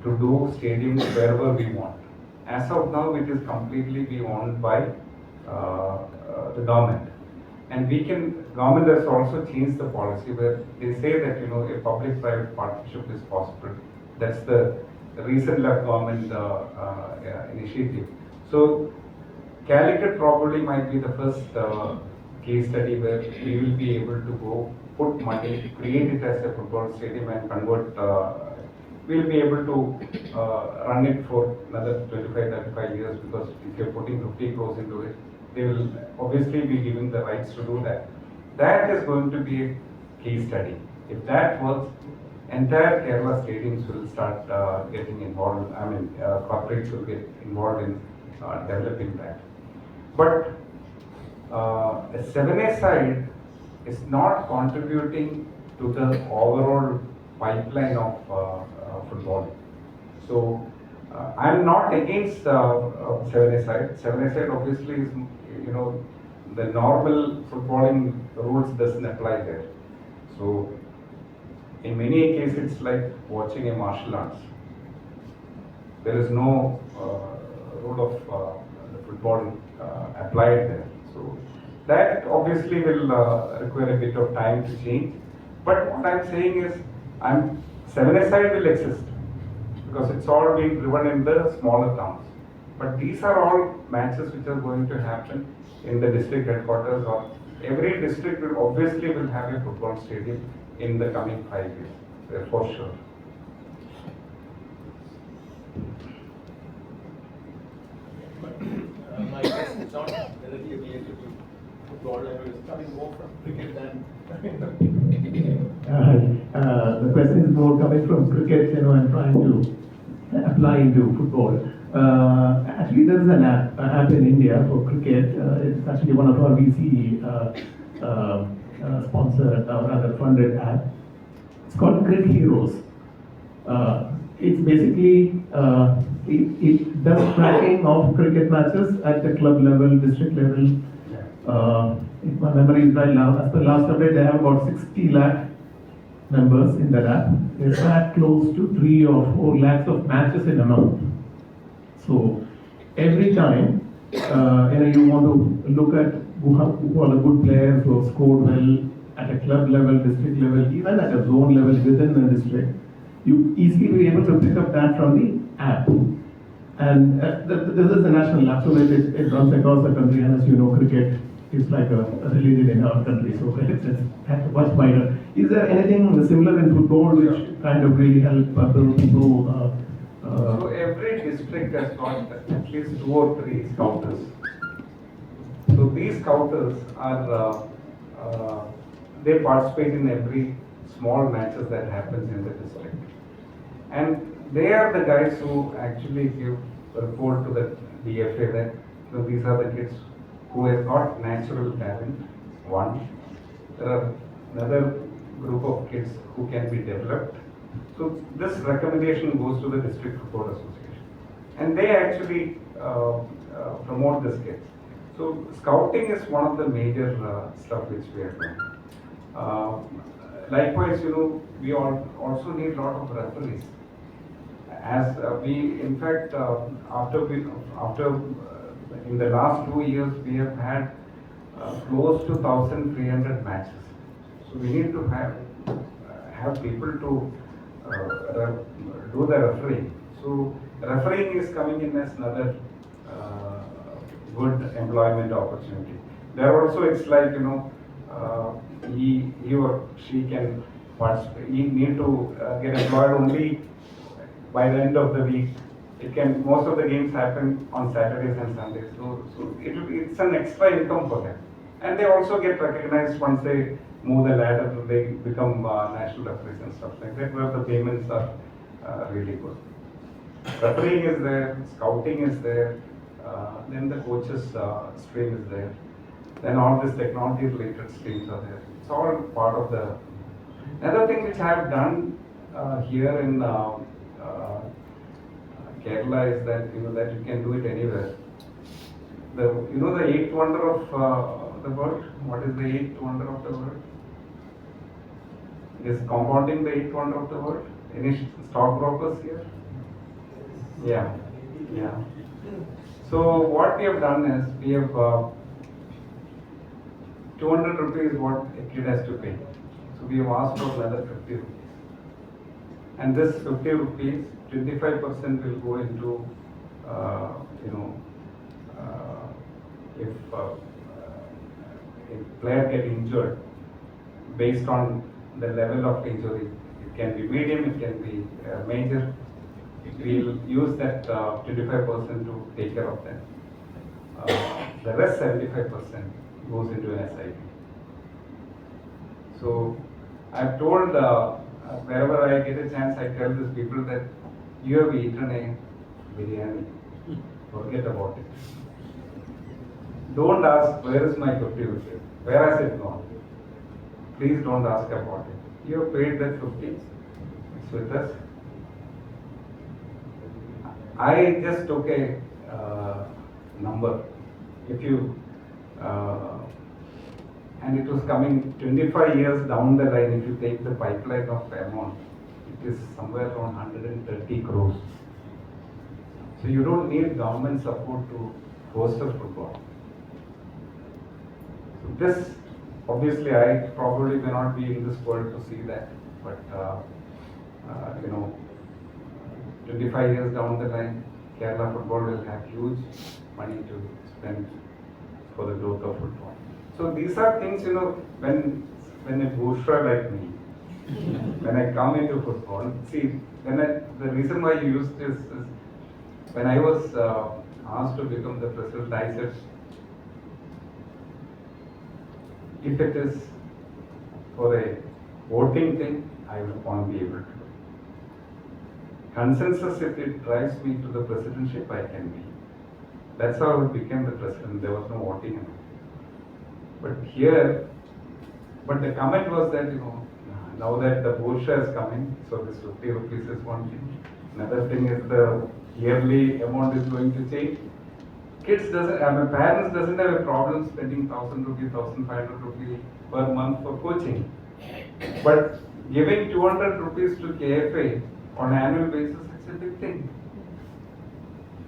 to do stadiums wherever we want. As of now, it is completely be owned by the government. And government has also changed the policy where they say that, a public-private partnership is possible. That's the recent left government initiative. So Calicut probably might be the first case study where we will be able to go put money, create it as a football stadium and convert, we'll be able to run it for another 25-35 years, because if you're putting 50 crores into it, they will obviously be given the rights to do that. That is going to be a case study. If that works, entire Kerala stadiums will start getting involved. I mean, corporates will get involved in developing that. But a 7A side is not contributing to the overall pipeline of football. So I'm not against 7A side. 7A side obviously is, the normal footballing rules doesn't apply there. So in many cases it's like watching a martial arts. There is no rule of the football applied there. So that obviously will require a bit of time to change. But what I'm saying is, 7A side will exist, because it's all being driven in the smaller towns. But these are all matches which are going to happen in the district headquarters, or every district will obviously have a football stadium in the coming 5 years, for sure. My question is not directly related to football. I was coming more from cricket than. The question is more coming from cricket, and trying to apply into football. Actually, there is an app in India for cricket. It's actually one of our VC sponsored or rather funded app. It's called Cricket Heroes. It's basically it does tracking of cricket matches at the club level, district level. If my memory is right now, as per last update, they have about 60 lakh members in that app. They track close to 3 or 4 lakhs of matches in a month. So every time you want to look at who are the good players who have scored well at a club level, district level, even at a zone level within the district, you easily be able to pick up that from the app. And this is a national app, so it runs across the country, and as you know, cricket is like a religion in our country, so it's much wider. Is there anything similar in football which kind of really help people? So every district has got at least 2 or 3 scouters. So these scouters are, they participate in every small matches that happens in the district. And they are the guys who actually give a report to the DFA that these are the kids who have got natural talent, one. There are another group of kids who can be developed. So this recommendation goes to the District Football Association. And they actually promote this kids. So scouting is one of the major stuff which we are doing. Likewise, we also need a lot of referees. As in fact, in the last 2 years, we have had close to 1,300 matches. So we need to have people to do the refereeing. So refereeing is coming in as another good employment opportunity. There also it's like, he or she can participate. You need to get employed only by the end of the week. Most of the games happen on Saturdays and Sundays. So it's an extra income for them. And they also get recognized once they move the ladder, they become national referees and stuff like that, where the payments are really good. Refereeing is there, scouting is there, then the coaches stream is there, then all these technology related streams are there. It's all part of the. Another thing which I have done here in Kerala is that that you can do it anywhere. The eighth wonder of the world. What is the eighth wonder of the world? Is compounding the eighth wonder of the world? Any stockbrokers here? Yeah, yeah. So what we have done is we have 200 rupees what a kid has to pay. So we have asked for another 50 rupees. And this 50 rupees, 25% will go into, if a player gets injured, based on the level of injury, it can be medium, it can be major. We'll use that 25% to take care of them. The rest 75% goes into an SIP. So I've told wherever I get a chance, I tell these people that you have eaten a biryani. Forget about it. Don't ask where is my 50 rupees, where has it gone. Please don't ask about it. You have paid that 50. It's with us. I just took a number. If you and it was coming 25 years down the line. If you take the pipeline of amount, it is somewhere around 130 crores. So you don't need government support to foster football. So this, obviously, I probably may not be in this world to see that, but 25 years down the line, Kerala football will have huge money to spend for the growth of football. So these are things, when a bourgeois like me, when I come into football, see, the reason why you use this is, when I was asked to become the president, I said, if it is for a voting thing, I won't be able to. Consensus, if it drives me to the presidentship, I can be. That's how I became the president. There was no voting. But here, the comment was that, now that the bourgeois is coming, so this 50 rupees is one thing. Another thing is the yearly amount is going to change. Parents doesn't have a problem spending 1,000 rupees, 1,500 rupees per month for coaching. But giving 200 rupees to KFA on an annual basis, it's a big thing.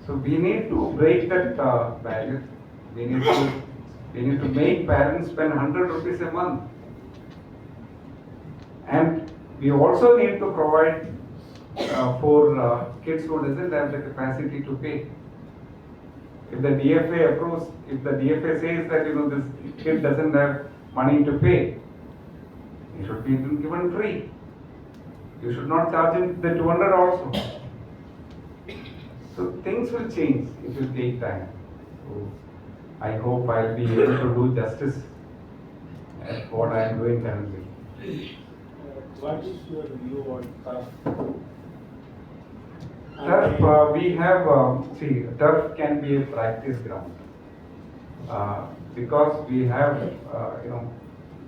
So we need to break that barrier. We need to make parents spend 100 rupees a month. And we also need to provide for kids who doesn't have the capacity to pay. If the DFA approves, if the DFA says that this kid doesn't have money to pay, he should be given free. You should not charge him the 200 also. So things will change. It will take time. So I hope I'll be able to do justice at what I am doing currently. What is your view on turf? Turf, we have, turf can be a practice ground. Because we have,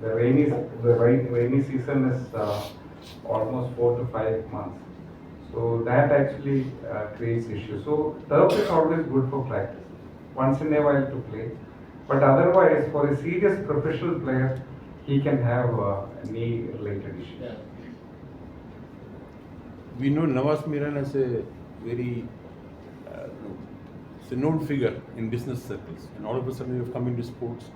the rainy season is almost 4 to 5 months. So that actually creates issues. So turf is always good for practice. Once in a while to play. But otherwise, for a serious professional player, he can have knee-related issues. Yeah. We know Navas Meeran as a very it's a known figure in business circles, and all of a sudden you have come into sports.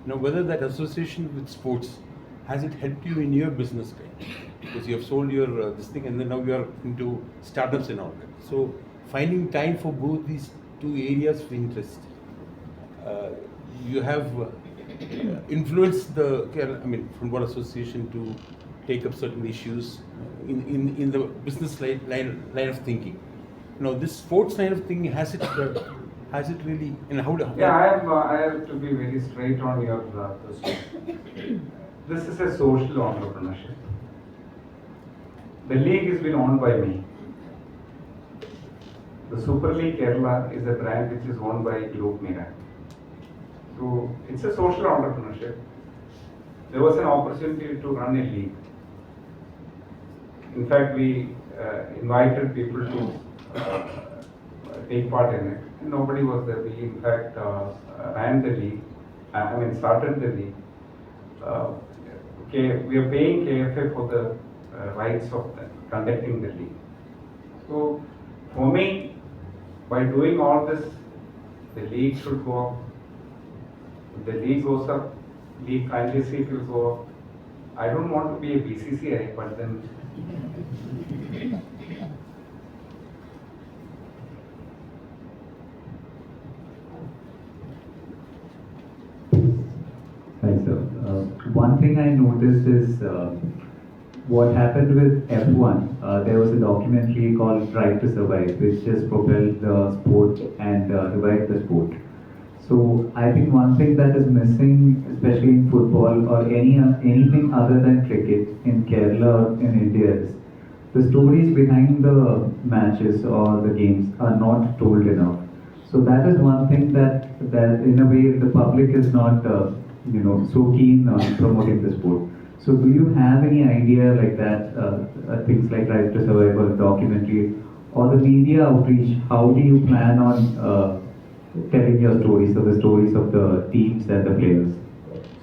Whether that association with sports, has it helped you in your business life? Because you have sold your this thing, and then now you are into startups and all that. So finding time for both these two areas of interest, you have influenced the football association to take up certain issues in the business line of thinking. This sports line of thinking, has it really, how? Yeah, I have to be very straight on your question. This is a social entrepreneurship. The league has been owned by me. The Super League Kerala is a brand which is owned by Group Meeran. So it's a social entrepreneurship. There was an opportunity to run a league. In fact, we invited people to take part in it. And nobody was there. We in fact ran the league. Started the league. We are paying KFA for the rights of conducting the league. So, for me, by doing all this, the league should go up. If the league goes up, league franchise will go up. I don't want to be a BCCI, but then Hi sir. One thing I noticed is what happened with F1. There was a documentary called Drive to Survive, which just propelled the sport and revived the sport. So I think one thing that is missing, especially in football or anything other than cricket in Kerala or in India, is the stories behind the matches or the games are not told enough. So that is one thing that in a way the public is not so keen on promoting the sport. So do you have any idea like that, things like Drive to Survive or documentary or the media outreach? How do you plan on telling your stories, so the stories of the teams and the players?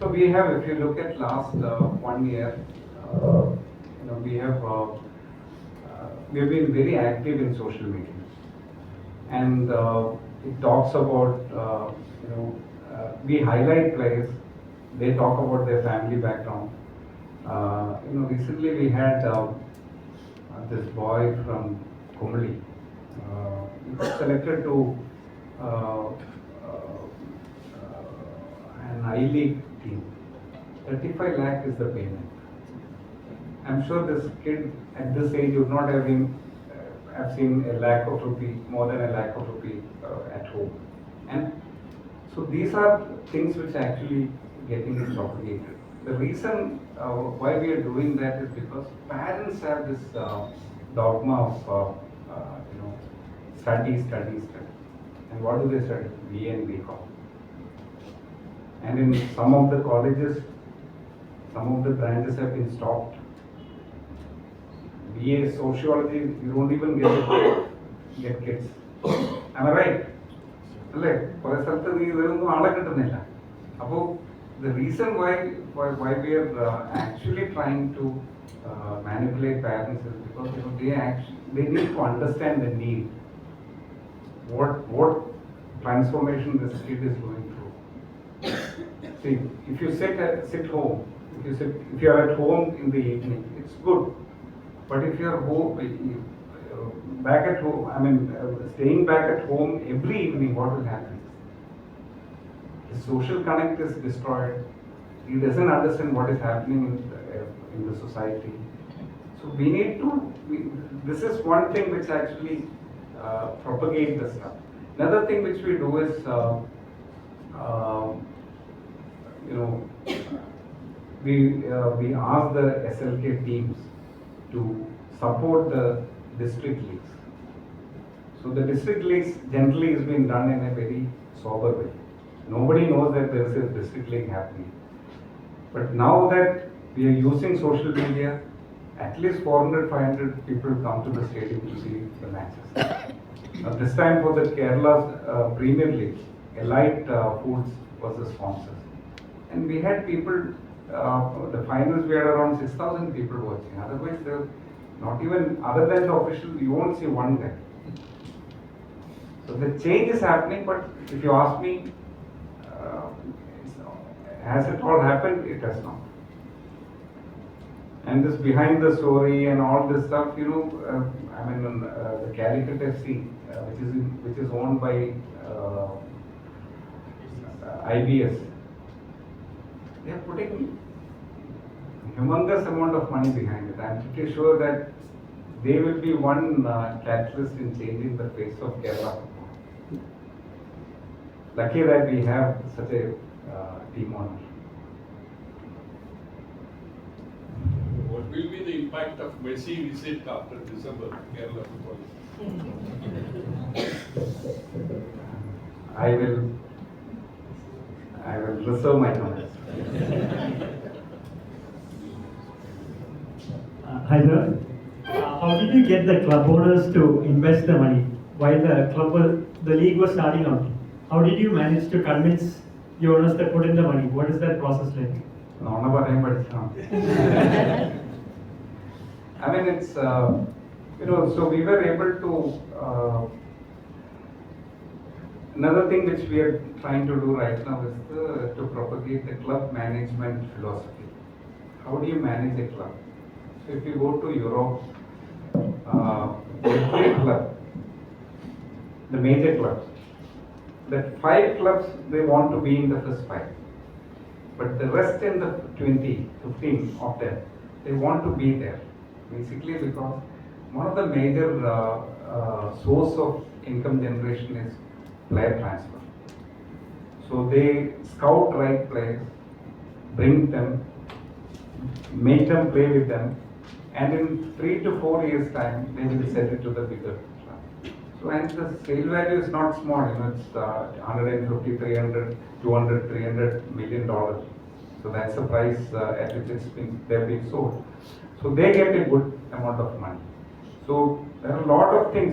so we have, if you look at last 1 year, we have been very active in social media, and it talks about we highlight players. They talk about their family background. Recently we had this boy from Kochi. He was selected to an I-League team. 35 lakh is the payment. I'm sure this kid at this age would not have been, have seen a lakh of rupee, more than a lakh of rupee at home. And so these are things which are actually getting propagated. The reason why we are doing that is because parents have this dogma of study. And what do they study? BA and BCom. And in some of the colleges, some of the branches have been stopped. BA sociology, you don't even get kids. Am I right? The reason why we are actually trying to manipulate parents is because they need to understand the need. What transformation this kid is going through. See, if you sit home, if you are at home in the evening, it's good. But if you are back at home, staying back at home every evening, what will happen? The social connect is destroyed. He doesn't understand what is happening in the society. So we need to. This is one thing which actually propagate the stuff. Another thing which we do is, we ask the SLK teams to support the district leagues. So the district leagues generally is being done in a very sober way. Nobody knows that there is a district league happening. But now that we are using social media, at least 400, 500 people come to the stadium to see the matches. Now this time for the Kerala's Premier League, Elite Foods was the sponsor. And we had people, the finals we had around 6,000 people watching. Otherwise there was not even, other than the officials, you won't see one guy. So the change is happening, but if you ask me, has it all happened? It has not. And this behind the story and all this stuff, the Calicut FC, which is owned by IBS, they are putting humongous amount of money behind it. I'm pretty sure that they will be one catalyst in changing the face of Kerala football. Lucky that we have such a team owner. What will be the impact of Messi visit after December Kerala football? I will reserve my comments. Hi sir. how did you get the club owners to invest the money while the league was starting out? How did you manage to convince the owners to put in the money? What is that process like? നോണ പറയാൻ പഠിച്ചതാണ്. I mean, it's, so we were able to, another thing which we are trying to do right now is to propagate the club management philosophy. How do you manage a club? So if you go to Europe, every club, the major clubs, that 5 clubs, they want to be in the first 5. But the rest in the 20, 15 of them, they want to be there. Basically because one of the major source of income generation is player transfer. So they scout right players, bring them, make them play with them, and in 3 to 4 years time, they will sell it to the bigger club. So and the sale value is not small, it's 150, 300, 200, 300 million dollars. So that's the price at which they're being sold. So they get a good amount of money. So there are a lot of things,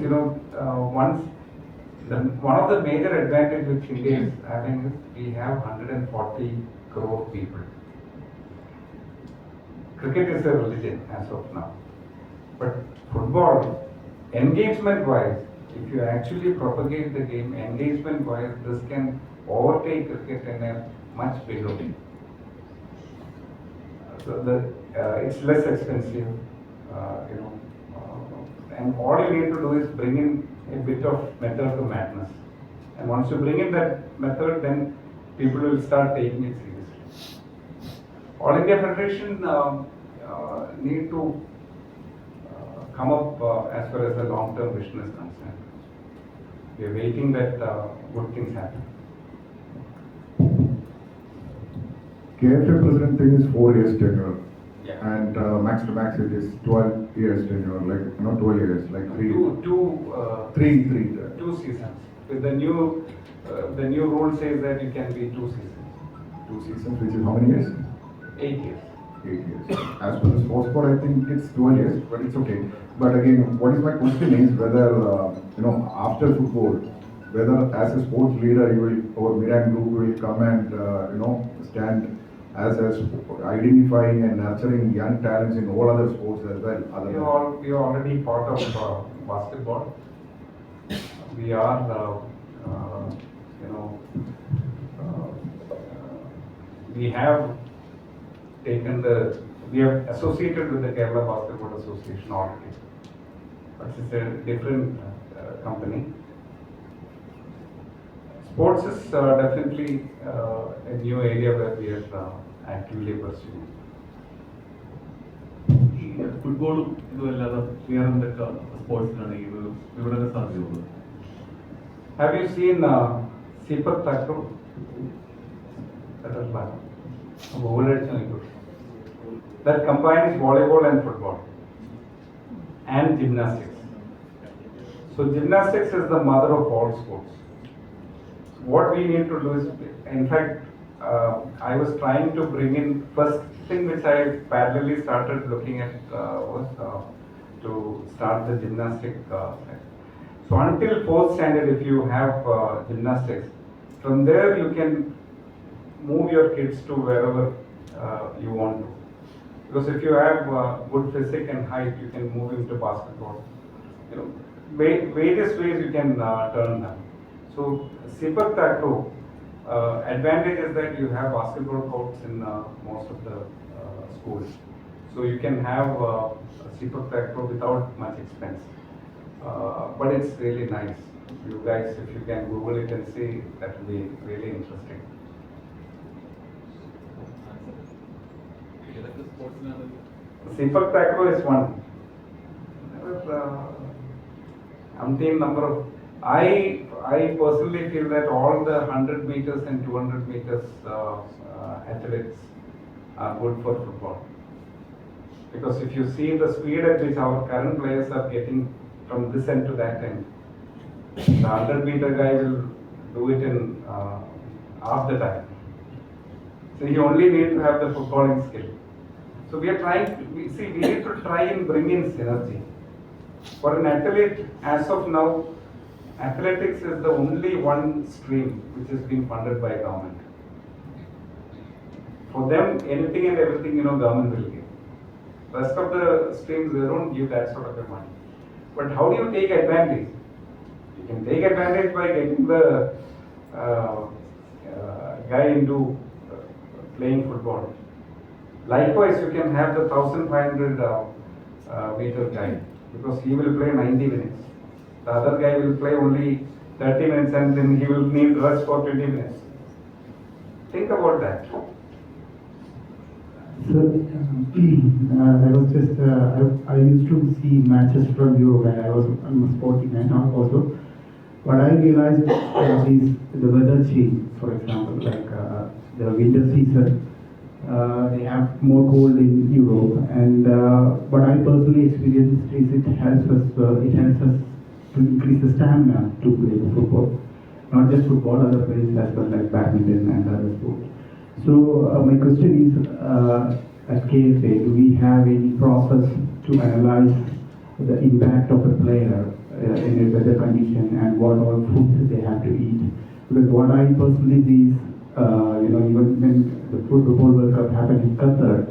one of the major advantage which India is having is we have 140 crore people. Cricket is a religion as of now. But football, engagement-wise, if you actually propagate the game, engagement-wise, this can overtake cricket in a much bigger way. So it's less expensive, and all you need to do is bring in a bit of method to madness. And once you bring in that method, then people will start taking it seriously. All India Federation need to come up as far as the long-term vision is concerned. We are waiting that good things happen. KFA president thing is 4 years tenure. Yeah. And max to max it is 12 years tenure, like not 12 years, like 3. Two seasons. With the new rule says that it can be 2 seasons. 2 seasons, which is how many years? 8 years. 8 years. As per the sports code, I think it's 12 years, but it's okay. But again, what is my question is whether, after football, whether as a sports leader, our Meeran Group will come and, stand as identifying and nurturing young talents in all other sports as well. We are already part of basketball. We are, we have associated with the Kerala Basketball Association already. But it's a different company. Sports is definitely a new area where we are actively pursuing. ഫുട്ബോളും ഇതുമല്ലാതെ വേറെ എന്തൊക്കെ സ്പോർട്സിലാണ് ഈ വിവരങ്ങൾ സാധ്യതയുള്ളത്? Have you seen Sepak Takraw? That combines volleyball and football and gymnastics. So gymnastics is the mother of all sports. What we need to do is, in fact, I was trying to bring in, first thing which I parallelly started looking at was to start the gymnastic. So until 4th standard, if you have gymnastics, from there you can move your kids to wherever you want to. Because if you have good physique and height, you can move into basketball. Various ways you can turn them. So Sepak Takraw, advantage is that you have basketball courts in most of the schools. So you can have Sepak Takraw without much expense. But it's really nice. You guys, if you can Google it and see, that will be really interesting. Sepak Takraw is one. Umpteen number of. I personally feel that all the 100 meters and 200 meters athletes are good for football. Because if you see the speed at which our current players are getting from this end to that end, the 100-meter guy will do it in half the time. So you only need to have the footballing skill. So we are trying, we need to try and bring in synergy. For an athlete, as of now, athletics is the only one stream which is being funded by government. For them, anything and everything, government will give. Rest of the streams, they don't give that sort of a money. But how do you take advantage? You can take advantage by getting the guy into playing football. Likewise, you can have the 1500 meter guy, because he will play 90 minutes. The other guy will play only 30 minutes and then he will need rest for 20 minutes. Think about that. Sir, I was just, I used to see matches from Europe when I'm a sporting man also. What I realized is the weather change, for example, like the winter season, they have more cold in Europe, and what I personally experienced is it helps us to increase the stamina to play football. Not just football, other plays as well, like badminton and other sports. So my question is, at KFA, do we have any process to analyze the impact of a player in a weather condition and what all foods they have to eat? Because what I personally see is, even when the Football World Cup happened in Qatar,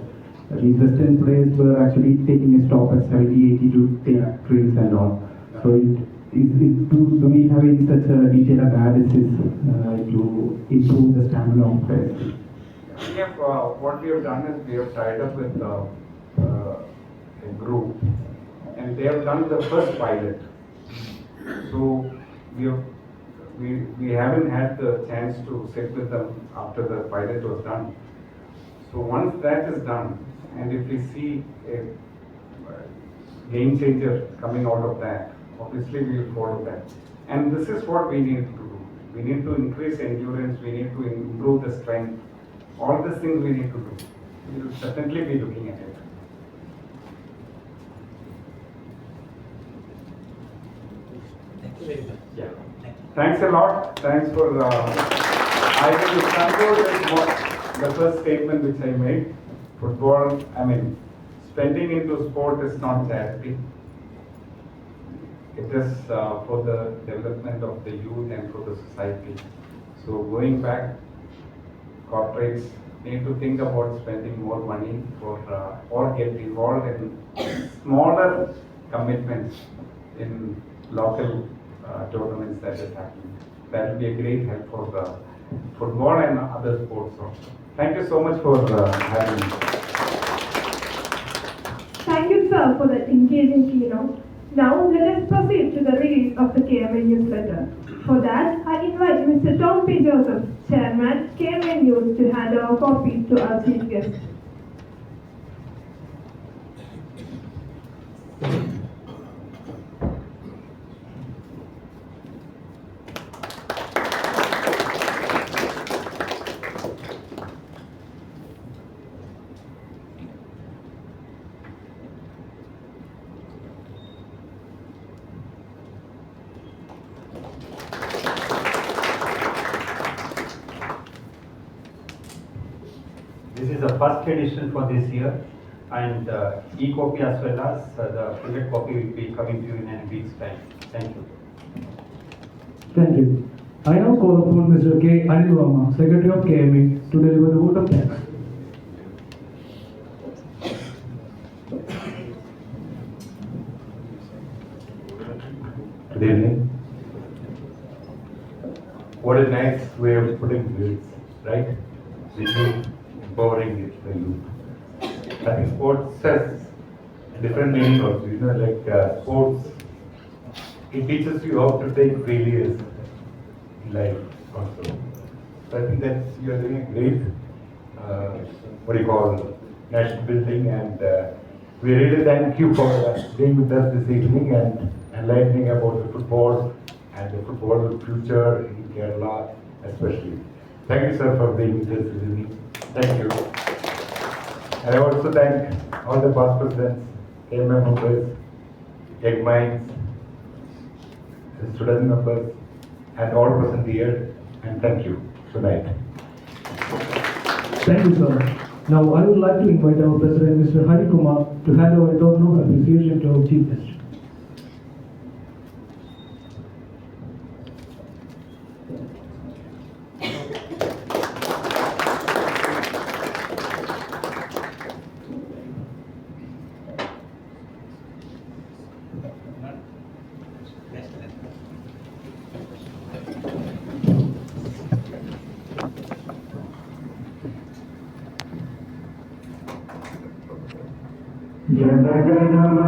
these Western players were actually taking a stop at 70, 80 to take drinks and all. So do we have any such a detailed analysis to improve the stamina of players? What we have done is we have tied up with a group, and they have done the first pilot. So we haven't had the chance to sit with them after the pilot was done. So once that is done, and if we see a game changer coming out of that, obviously we will follow that. And this is what we need to do. We need to increase endurance, we need to improve the strength. All these things we need to do. We will certainly be looking at it. Thank you very much. Yeah. Thanks a lot. Thanks for. I will conclude the first statement which I made. Football, spending into sport is not charity. It is for the development of the youth and for the society. So going back, corporates need to think about spending more money for or get involved in smaller commitments in local tournaments that is happening. That will be a great help for the football and other sports also. Thank you so much for having me. Thank you, sir, for that engaging keynote. Now, let us proceed to the release of the KMA newsletter. For that, I invite Mr. Tom P. Joseph, Chairman, KMA News, to hand over copies to our chief guest. This is the first edition for this year, and e-copy as well as the printed copy will be coming to you in a week's time. Thank you. Thank you. I now call upon Mr. K. Anil Verma, Secretary of KMA, to deliver the vote of thanks. Good evening. What a nice way of putting this, right? The youth, empowering it, the youth. I think sports has a different meaning also, like sports, it teaches you how to take failures in life also. So I think that you are doing a great, national building, and we really thank you for being with us this evening and enlightening about the football and the football future in Kerala especially. Thank you, sir, for being with us this evening. Thank you. And I also thank all the past presidents, KMA members, egg minds, the student members, and all present here, and thank you. Good night. Thank you, sir. Now, I would like to invite our President, Mr. Hari Kumar, to hand over a token of appreciation to our Chief Guest. Jana Gana